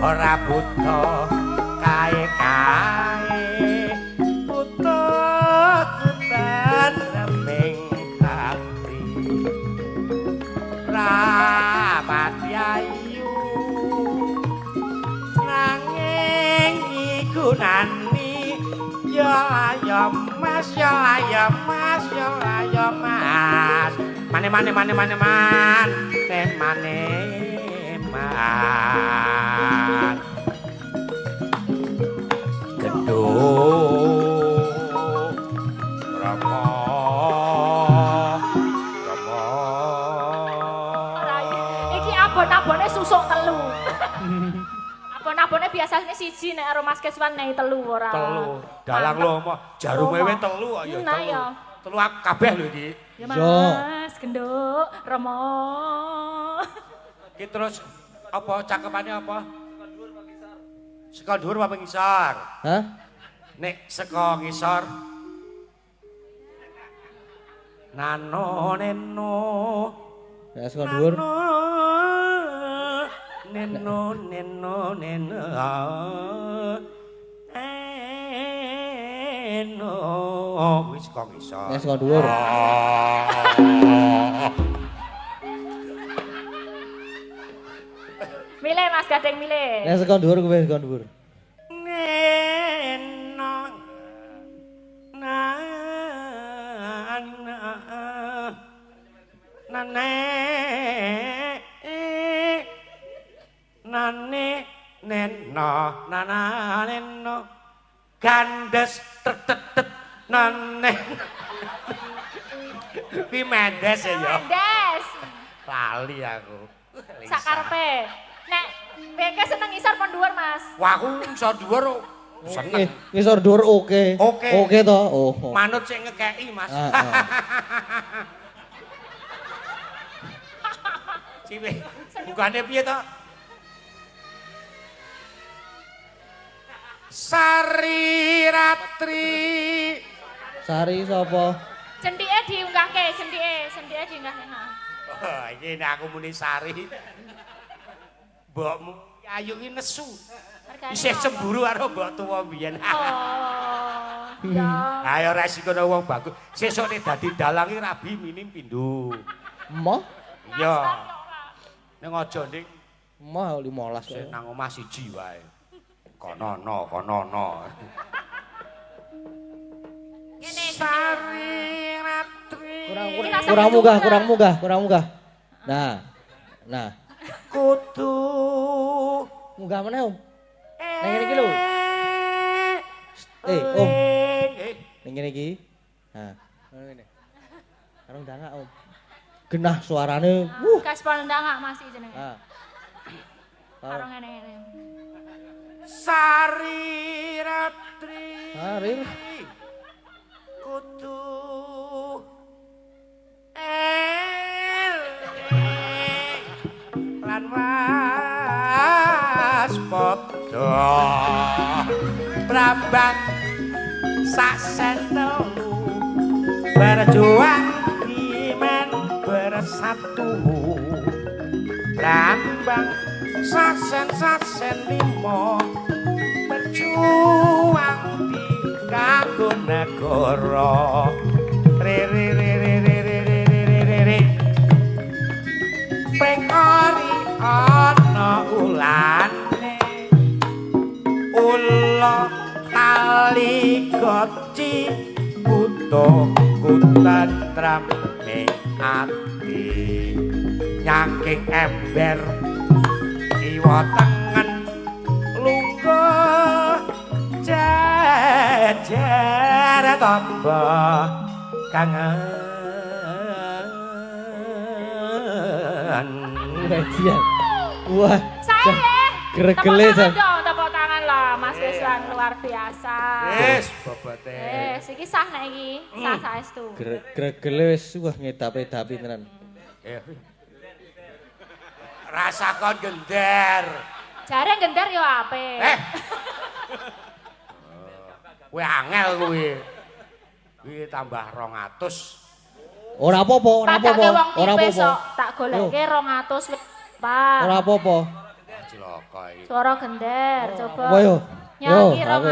Speaker 4: ora butuh kae-kae butuh tentraming ati rapat yayu nanging iku nani ya mas mane gendong Rama
Speaker 2: Ora iki abon-abone susuk telu. Abon-abone biasanya siji nek karo Mas Keswan nek telu ora.
Speaker 4: telu dalang lho mah jarum wewe telu ya
Speaker 2: Nah,
Speaker 4: telu
Speaker 2: ya.
Speaker 4: telu kabeh lho iki
Speaker 2: Ya
Speaker 1: Yo.
Speaker 2: Mas, genduk, Romo.
Speaker 4: iki terus apa cakepane apa saka dhuwur apa ngisor
Speaker 1: Hah?
Speaker 4: nek saka ngisor nano neno
Speaker 1: Ya saka dhuwur.
Speaker 4: Neno wis kok iso
Speaker 1: Ya saka dhuwur.
Speaker 2: Milih Mas Gading milih.
Speaker 1: Ya saka dhuwur kowe saka dhuwur.
Speaker 4: Neno nane neno gandes tetetet nane Pi Mendes ya yo
Speaker 2: Mendes.
Speaker 4: lali aku
Speaker 2: Sakarepe. Nek beke seneng ngisor pon dhuwur, Mas.
Speaker 4: wah aku iso dhuwur seneng
Speaker 1: Ngisor dhuwur oke.
Speaker 4: Oke.
Speaker 1: Oke to? Oh.
Speaker 4: manut sing ngekeki Mas
Speaker 1: Ah,
Speaker 4: ciwe bukane piye to Sari Ratri
Speaker 1: Sari sapa?
Speaker 2: Cendike diunggahke, cendike diunggahke.
Speaker 4: oh, iki nek aku muni Sari mbokmu ayu ki nesu isih cemburu karo mbok tuwa biyen
Speaker 2: Oh. Ya.
Speaker 4: ayo resiko wong bagus sesuk nek dadi dalang ki rabi minim pindho
Speaker 1: Emoh?
Speaker 4: iya ning aja ning
Speaker 1: Mah 15
Speaker 4: Sing
Speaker 1: kok.
Speaker 4: nang omah siji wae. Konono.
Speaker 2: Ngene
Speaker 4: Sari ratri.
Speaker 1: Kurang munggah. Nah.
Speaker 4: Kudu
Speaker 1: Munggah meneh, Om. Ning ngene iki lho. Om. Ning ngene iki. Nah, ngene. Karo ndangak, Om. Genah suarane.
Speaker 2: Gaspol ndangak masih jenenge.
Speaker 1: Ah.
Speaker 2: Karo ngene-ngene.
Speaker 4: Sari ratri.
Speaker 1: Sari.
Speaker 4: Kudu lan waspada brambang sak sentelu berjuang kimen bersatu brambang sasen limo berjuang di kanggo negara re pengori ana ulane ula tali goci butuh kutentram ning ati nyangking ember kiwa tengen lungguh jejer tamba kangen
Speaker 1: Wajian. Wah.
Speaker 2: Saya
Speaker 1: Gregele jan.
Speaker 2: Tepuk tangan lah Mas Deswan luar biasa.
Speaker 4: wis bobote
Speaker 2: Iki sah nek iki, sah saestu.
Speaker 1: Gregele wis wah ngedapi tenan.
Speaker 4: rasa kon gender
Speaker 2: Jare gendar yo apik.
Speaker 4: kuwi angel kuwi kuwi tambah 200
Speaker 1: Ora apa-apa.
Speaker 2: Tak goleke 200 wis Pak.
Speaker 1: Ora apa-apa.
Speaker 4: cilaka iki
Speaker 2: Suara gender, coba.
Speaker 1: Apa yo?
Speaker 2: Nyanyi
Speaker 1: Yo, aku.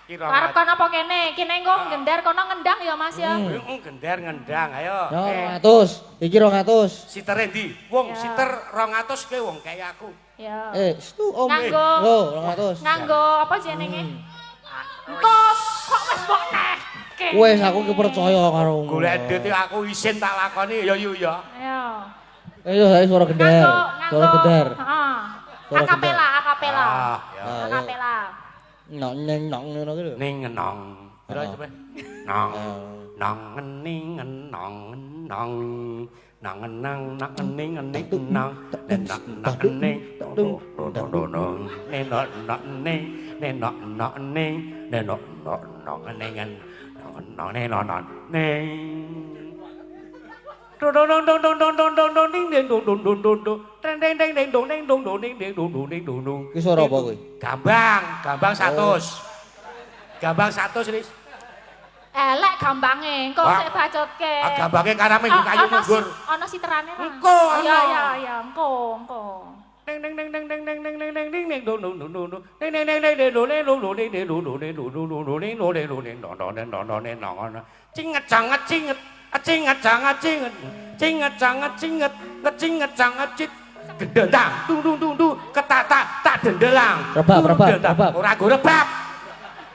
Speaker 2: 200. Karep kono apa kene? Kene engko gendar kono ngendang ya Mas ya.
Speaker 4: gender ngendang ayo
Speaker 1: Yo 200. Iki 200.
Speaker 4: sitere ndi wong siter 200 kowe wong kaya aku
Speaker 2: Ya.
Speaker 1: Stu Om.
Speaker 2: Nganggo.
Speaker 1: Yo 200.
Speaker 2: Nganggo apa jenenge? Engko kok wis mbok nehke.
Speaker 1: Wes aku ki percaya karo
Speaker 4: golek duit aku isin tak lakoni ya yu ya
Speaker 2: Ayo.
Speaker 1: Ayo saya suara gender. Suara gender.
Speaker 2: Heeh.
Speaker 1: Suara
Speaker 2: Akapela.
Speaker 4: ya
Speaker 2: Akapela.
Speaker 1: Nong ngono ki lho.
Speaker 4: ning ngenong pira coba nong nong ngening ngenong nong nang nang nang ning ning nong nak nak ning do nenok nok ning nenok nok ning nenok nok nok ning nong nenok nok ning do do do do do do do do ding ding do do do do do ding ding ding ding do ding do do ding ding do do ding do do
Speaker 1: Ki suara apa kuwi?
Speaker 4: Gambang 100. Gambang 100 Ris.
Speaker 2: Elek gambange, engko
Speaker 4: Wah.
Speaker 2: sik bacotke.
Speaker 4: Gambange karame kayu munggur.
Speaker 2: Ana siterane ra?
Speaker 4: Engko,
Speaker 2: Ya
Speaker 4: ana.
Speaker 2: ya, engko.
Speaker 4: Ding ding ding ding ding ding ding ding ding ding ding do do do do do. Ding ding ding ding ding do ding do do ding ding do do ding do do do do ding do ding do ding do do ding do do ding do do. Cinget janget cinget. Cinget janget cinget. Cinget janget cinget. Cinget janget cit. Gendang dung dung dung dung ketata tak dendelang.
Speaker 1: Rebab.
Speaker 4: Ora go rebab.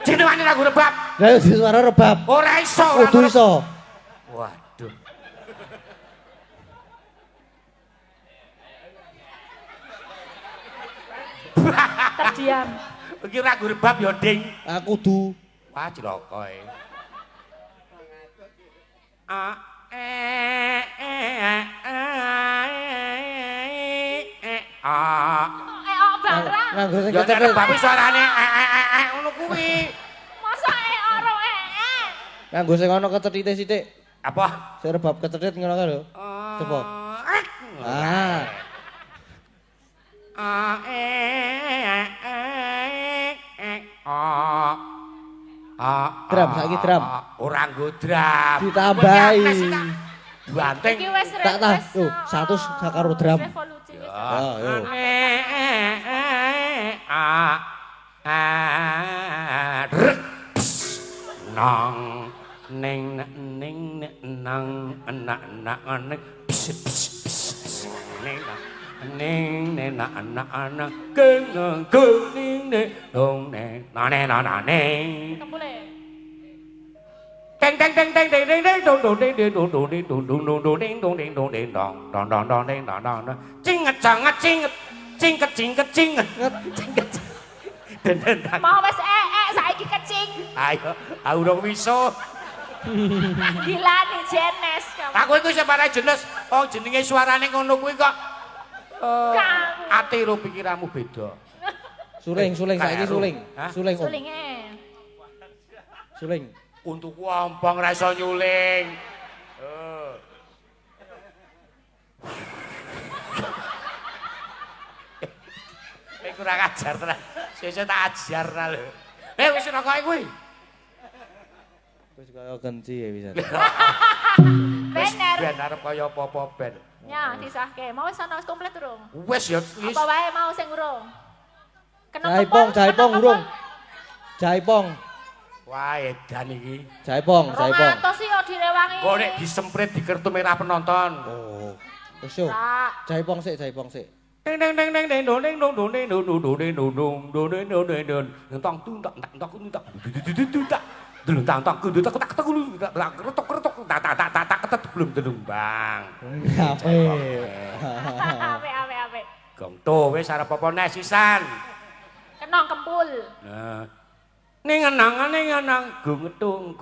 Speaker 4: Jenengane ora go rebab.
Speaker 1: Lah yo di suara rebab.
Speaker 4: Ora iso.
Speaker 1: Kudu iso.
Speaker 4: Waduh.
Speaker 2: Terdiam.
Speaker 4: Iki ora go rebab ya, Ding.
Speaker 1: Aku kudu.
Speaker 4: Wah, cilaka e.
Speaker 2: Barang.
Speaker 1: Nganggo sing
Speaker 4: Ya nek
Speaker 1: kecil.
Speaker 4: rebab suarane ngono kuwi.
Speaker 2: Masa ora
Speaker 1: Nganggo sing ana kecethite sithik.
Speaker 4: Apa?
Speaker 1: Sing rebab kecethit ngono kan lho. Coba. Ah. Drum, saiki drum.
Speaker 4: Ora nggo drum.
Speaker 1: Ditambahi.
Speaker 4: Banteng.
Speaker 2: Iki wis
Speaker 1: Tak tah. Tuh, 100 sakaro drum.
Speaker 2: revolusi.
Speaker 1: Ah, yo.
Speaker 4: Nang ning ning nang anak anak ning ning ning ne na na na keng ning ne dong ne na ne
Speaker 2: Kembule.
Speaker 4: teng teng teng teng teng teng dong dong ding ding dong dong ding dong dong dong dong ding dong ding dong ding dong dong dong dong ding dong dong cinget canget cinget cingket cingket cinget cingket den
Speaker 2: Mau wis saiki kecing.
Speaker 4: ayo aku urung wiso
Speaker 2: Gila nih Jenes kamu.
Speaker 4: aku iku separe jenis oh jenenge suarane ngono kuwi kok
Speaker 2: Kang.
Speaker 4: atiru pikiranmu beda
Speaker 1: Suling saiki suling.
Speaker 4: Hah?
Speaker 1: Suling. Om.
Speaker 2: Sulinge.
Speaker 1: Suling.
Speaker 4: untuk ompong ra iso nyuling kurang ajar tenan. Sesuk tak ajar ta lho. Wis rokoke kuwi.
Speaker 1: Wis kaya kenci ya bisa.
Speaker 2: Bener.
Speaker 4: Ben arep kaya apa-apa ben.
Speaker 2: Ya, disahke. Mau wis ana wis komplit durung?
Speaker 4: Wis ya wis.
Speaker 2: Apa wae mau sing urung?
Speaker 1: Jaipong urung. Jaipong.
Speaker 4: Wah, edan iki.
Speaker 1: Jaipong.
Speaker 2: 200 sih yo direwangi.
Speaker 4: Kok nek disemprit di kartu merah penonton.
Speaker 1: Oh. Wis yo.
Speaker 2: Rak.
Speaker 1: Jaipong sik.
Speaker 4: Ding ding ding ding ding dong ding dong dong ding dong dong dong ding dong dong dong ding dong ding dong tong tung tak tak tung tak tak dulu tang tang kudu tak tak tak dulu tak keretok keretok tak tak tak tak ketet belum delung bang.
Speaker 2: Ape.
Speaker 4: Gong to wis arep apa neh sisan.
Speaker 2: Kenong kempul.
Speaker 4: Nah. Ning enang gung tung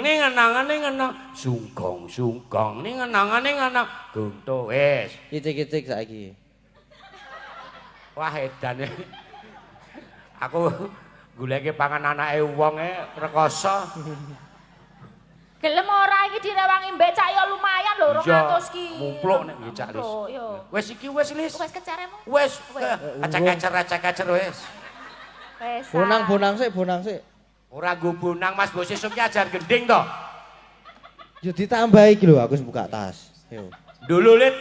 Speaker 4: ning enang sungkong ning enang gung to wis.
Speaker 1: Kicik-kicik saiki.
Speaker 4: Wah edan. Aku goleke pangan anake wong rekoso.
Speaker 2: Gelem ora iki direwangi becak ya lumayan lho 200 ki.
Speaker 4: Mumpluk nek becak Lis. Wis iki wis Lis.
Speaker 2: Wis kecaremu?
Speaker 4: Wis. Acak-acer wis.
Speaker 2: Wis.
Speaker 1: Bonang sik.
Speaker 4: Ora nggo bonang Mas Bos sesuk ki ajar gending to.
Speaker 1: Yo ditambah iki lho aku wis buka tas. Yo.
Speaker 4: Dululit.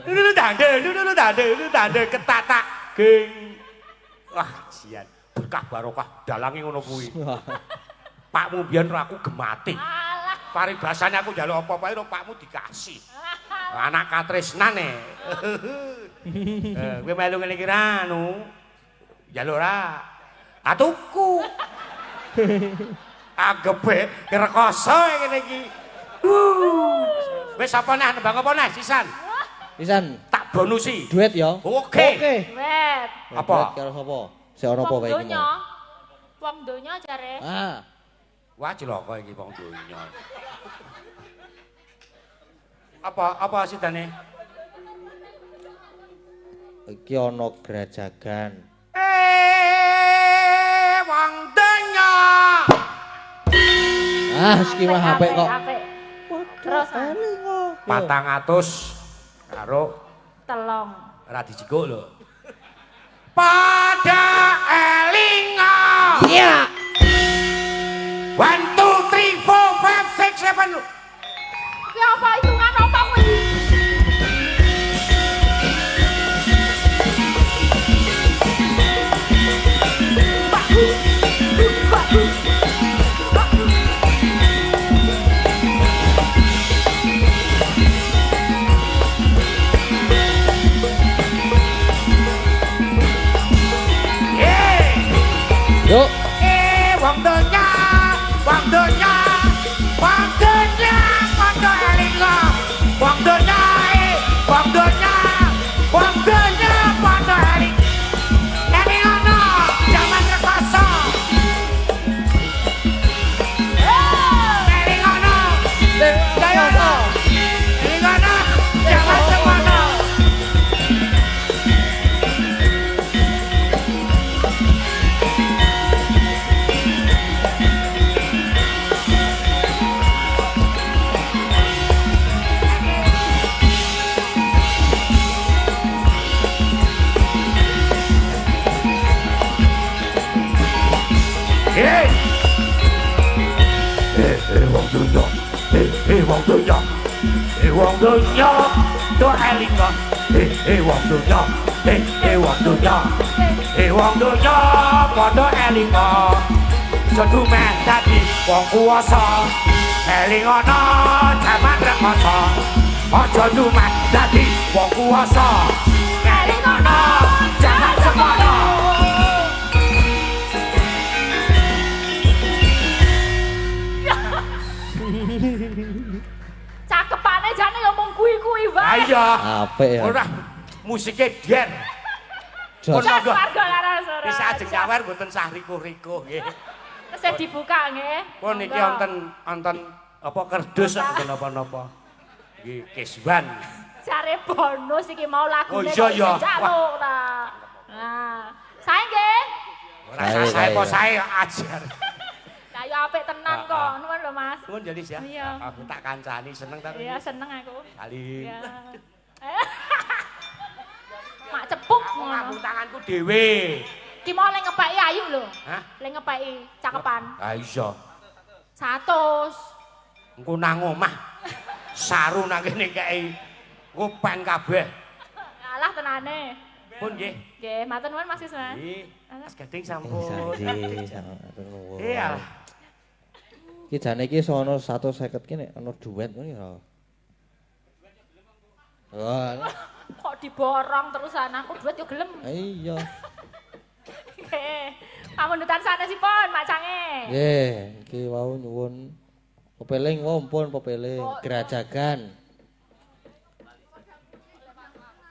Speaker 4: Dulu tande ketatak geng. Wah, sian. Berkah barokah dalange ngono kuwi. Pakmu biyen ro aku gemati.
Speaker 2: Alah.
Speaker 4: Paribasane aku njaluk apa-apa ro pakmu dikasih. Anak katresnane. Kowe melu ngene iki ra anu. Njaluk ra. Atuku. Agepe rekoso ngene iki. Wis apa neh nembang apa neh sisan?
Speaker 1: Pisan
Speaker 4: Tak bonusi.
Speaker 1: duet ya.
Speaker 4: Oke.
Speaker 2: Web.
Speaker 4: Apa?
Speaker 1: Duet karo sapa? Sik ana apa wae iki mau.
Speaker 2: Wong donya jare.
Speaker 1: Ah,
Speaker 4: Wah cilaka iki wong donya. Apa sidane?
Speaker 1: iki ana grajagan.
Speaker 4: Wong donya.
Speaker 1: Ah, iki mah apik kok.
Speaker 2: Apik. Terus
Speaker 4: 400 karo
Speaker 2: telong.
Speaker 4: ora dijikuk lho. Pada elinga.
Speaker 1: Iya.
Speaker 4: 1 2 3 4 5 6 7.
Speaker 2: Ya apa hitungan apa kuwi?
Speaker 1: Yuk.
Speaker 4: Wong donya, wong donya, wong donya, padha elinga. Wong donya, wong donya, wong donya, padha eling. Elingono, jaman rekoso. Elingono, jayono. Elingono, jaman semono. Wong donya, wong donya, do elinga. Wong donya, wong donya, wong donya, padha elinga. Sedumen dadi wong kuwasa. Elingono jaman rekoso aja cuma dadi wong kuwasa elingono jaman semono
Speaker 2: Cakepane jane ya mung kuwi-kuwi wae.
Speaker 4: iya
Speaker 1: Apik ya.
Speaker 4: ora musike dier pun
Speaker 1: Jos.
Speaker 4: monggo
Speaker 2: Warga laras ora.
Speaker 4: bisa ajeng nyawer mboten sah rikuh-rikuh nggih
Speaker 2: Wis dibuka nggih.
Speaker 4: pun iki
Speaker 2: Monggo.
Speaker 4: wonten apa kerdus mboten napa-napa nggih kisban
Speaker 2: Jare bonus iki mau lagune
Speaker 4: Oh, iya, iya.
Speaker 2: jaluk ta. Nah, sae nggih.
Speaker 4: ora
Speaker 1: Sae,
Speaker 4: sae apa
Speaker 1: sae.
Speaker 4: sae ajar
Speaker 2: Lah ya apik tenan kok. Nuwun lho Mas.
Speaker 4: nuwun jadi ya
Speaker 2: Iya.
Speaker 4: aku tak kancani seneng ta
Speaker 2: Iya seneng aku.
Speaker 4: saling
Speaker 2: Iya. Mak cepuk
Speaker 4: aku
Speaker 2: ngono.
Speaker 4: nganggo tanganku dhewe
Speaker 2: Ki mau le ngepeki ayu lho.
Speaker 4: hah
Speaker 2: Le ngepeki cakepan.
Speaker 4: ah iya
Speaker 2: 100.
Speaker 4: engko nang omah saru nang kene kei kupen kabeh
Speaker 2: Alah tenane.
Speaker 4: pun nggih
Speaker 2: Nggih, matur nuwun Mas Isman.
Speaker 4: nggih Mas Gading
Speaker 1: Oh,
Speaker 4: sampun
Speaker 1: Sandi, atur nuwun.
Speaker 4: iya
Speaker 1: Iki jane iki sono 150 ki nek ana duet ngono ya. Wah,
Speaker 2: Kok diborong terusan aku duit yo gelem.
Speaker 1: iya.
Speaker 2: Nggih. Pamundutan sanesipun Mak Cange.
Speaker 1: Nggih, iki wau nyuwun pepeling wau pun pepeling gerajagan.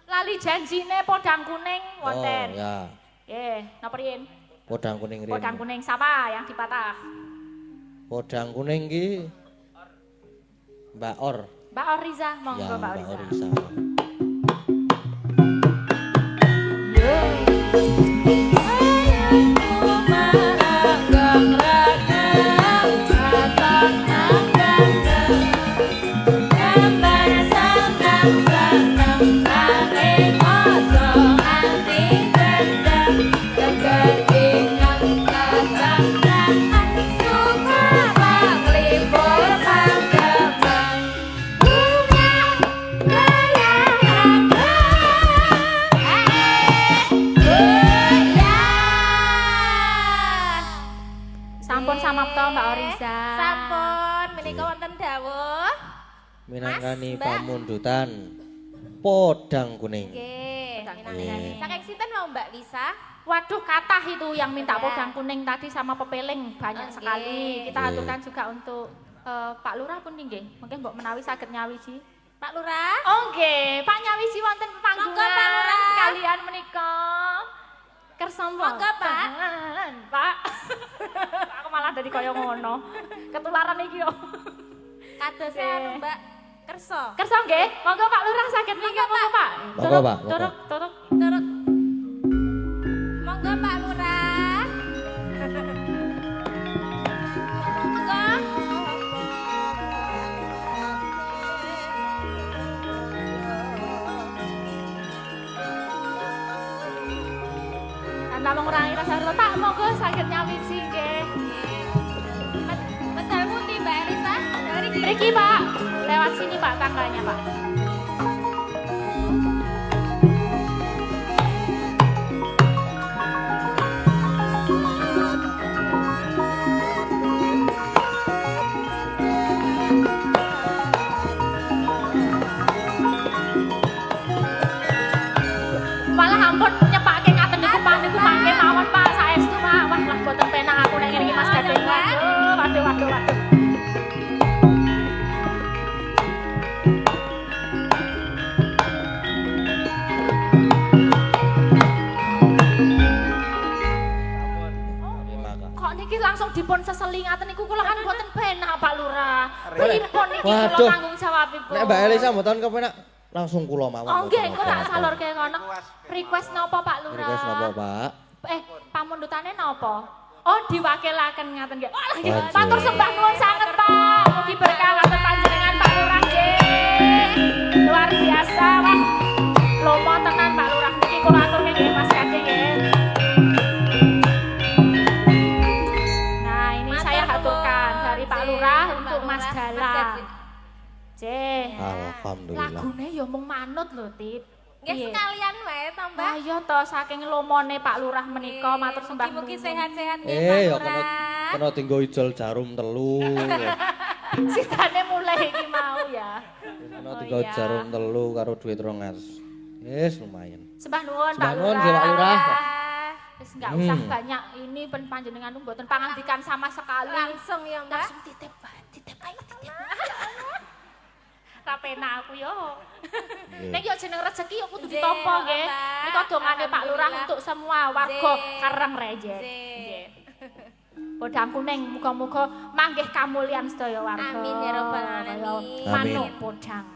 Speaker 2: Lali janjine podang kuning wonten.
Speaker 1: Oh, ya.
Speaker 2: Nggih, napa riyin?
Speaker 1: Podang kuning rin.
Speaker 2: Podang kuning sapa yang dipatah?
Speaker 1: Podang kuning ki Mbak Or.
Speaker 2: Mbak Oriza, monggo
Speaker 1: Ya,
Speaker 2: Mbak
Speaker 1: Mbak
Speaker 2: Oriza.
Speaker 1: Orisa.
Speaker 2: Sampun samapta Mbak Oriza.
Speaker 3: Sampun menika wonten dawuh.
Speaker 1: Minangkani
Speaker 3: Mas, Mbak.
Speaker 1: pamundutan podang kuning.
Speaker 3: Nggih,
Speaker 2: Podang
Speaker 3: minangkani. Saking sinten mau Mbak Lisa?
Speaker 2: Waduh, kathah itu yang minta
Speaker 3: Ya.
Speaker 2: podang kuning tadi sama pepeling banyak
Speaker 3: Oke.
Speaker 2: sekali. Kita
Speaker 1: Iya.
Speaker 2: aturkan juga untuk Pak Lurah pun nggih. Mungkin mbok menawi saged nyawiji.
Speaker 3: Pak Lurah.
Speaker 2: Oh nggih, Pak nyawiji wonten panggungan
Speaker 3: Monggo, Pak Lurah.
Speaker 2: sekalian menika. Kersa
Speaker 3: Monggo, Pak.
Speaker 2: Pak. Aku malah dadi kaya ngono. Ketularan iki yo.
Speaker 3: Kados
Speaker 2: Oke.
Speaker 3: anu Mbak Kerso.
Speaker 2: Kersa nggih, monggo Pak Lurah saged minggat monggo Pak.
Speaker 1: Monggo, Pak, monggo.
Speaker 2: Turuk, turuk.
Speaker 3: Turut. Monggo Pak Lurah.
Speaker 2: Tanpa mengurangi rasa letak, monggo saged nyawiji nggih.
Speaker 3: Betul pundi Mbak Elisa? Dari
Speaker 2: Mriki Pak, lewat sini Pak tangganya Pak. Malah ampun nyepake ngaten niku Pak niku mangke mawon Pak saestu Pak. Wah lah boten penak aku nek ngene iki Mas Gading. Waduh, waduh, waduh, waduh. Kok niki langsung dipun seseli ngaten niku kula kan boten penak Pak Lurah. Pripun niki kula
Speaker 1: Waduh.
Speaker 2: tanggung jawabipun.
Speaker 1: Nek Mbak Elisa mboten kepenak langsung kula mawon.
Speaker 2: Oh nggih,
Speaker 1: mboten
Speaker 2: engko tak
Speaker 1: apa-apa.
Speaker 2: salurke kono. Request napa Pak Lurah?
Speaker 1: Request napa, Pak?
Speaker 2: Pamundutane napa? Oh, diwakilaken ngaten nggih. Wah, nggih.
Speaker 1: Wajib.
Speaker 2: Matur sembah nuwun sanget, Pak. Mugi berkah ngaten panjenengan Pak Lurah nggih. Luar biasa, Wah. Lomo tenan Pak Lurah niki kula aturke nggih Mas Gading nggih. Nah, ini
Speaker 3: Matur
Speaker 2: saya
Speaker 3: nuwun.
Speaker 2: haturkan dari Pak
Speaker 3: Jih,
Speaker 2: Lurah
Speaker 3: Pak
Speaker 2: untuk Mas
Speaker 3: Lurah, Mas
Speaker 2: Galang.
Speaker 3: Gading.
Speaker 2: Jeh.
Speaker 1: Alhamdulillah.
Speaker 2: Lagune ya mung manut lho, Tit.
Speaker 3: Nggih
Speaker 2: Piye?
Speaker 3: sekalian wae to Mbak.
Speaker 2: Ayo to saking lomone Pak Lurah menika matur sembah
Speaker 3: Mugi-mugi
Speaker 2: nuwun.
Speaker 3: sehat-sehat nggih Pak
Speaker 1: Ya kena
Speaker 3: Lurah.
Speaker 1: kena tinggo ijol jarum telu.
Speaker 2: Sitane mulai iki mau ya.
Speaker 1: Ana
Speaker 2: Oh,
Speaker 1: tiga
Speaker 2: iya.
Speaker 1: jarum telu karo duit 200. Wis lumayan.
Speaker 2: Sembah nuwun Pak
Speaker 1: Sembah nuwun,
Speaker 2: Lurah.
Speaker 1: nggih, Pak Lurah.
Speaker 2: Wis enggak usah banyak ini panjenengan mboten pangandikan sama sekali.
Speaker 3: Langsung ya Mbak.
Speaker 2: Langsung titip, Pak. Titip ae titip. Ra penak aku yo. Nek yo jeneng rezeki yo kudu
Speaker 3: Nggih,
Speaker 2: ditampa nggih.
Speaker 3: Mbak.
Speaker 2: Nika dongane Pak Lurah
Speaker 3: Alhamdulillah.
Speaker 2: untuk semua warga
Speaker 3: Nggih.
Speaker 2: Karang Rejen.
Speaker 3: Nggih.
Speaker 2: Podang kuning muga-muga manggih kamulyan sedaya warga.
Speaker 3: Amin ya rabbal alamin.
Speaker 2: Manuk podang.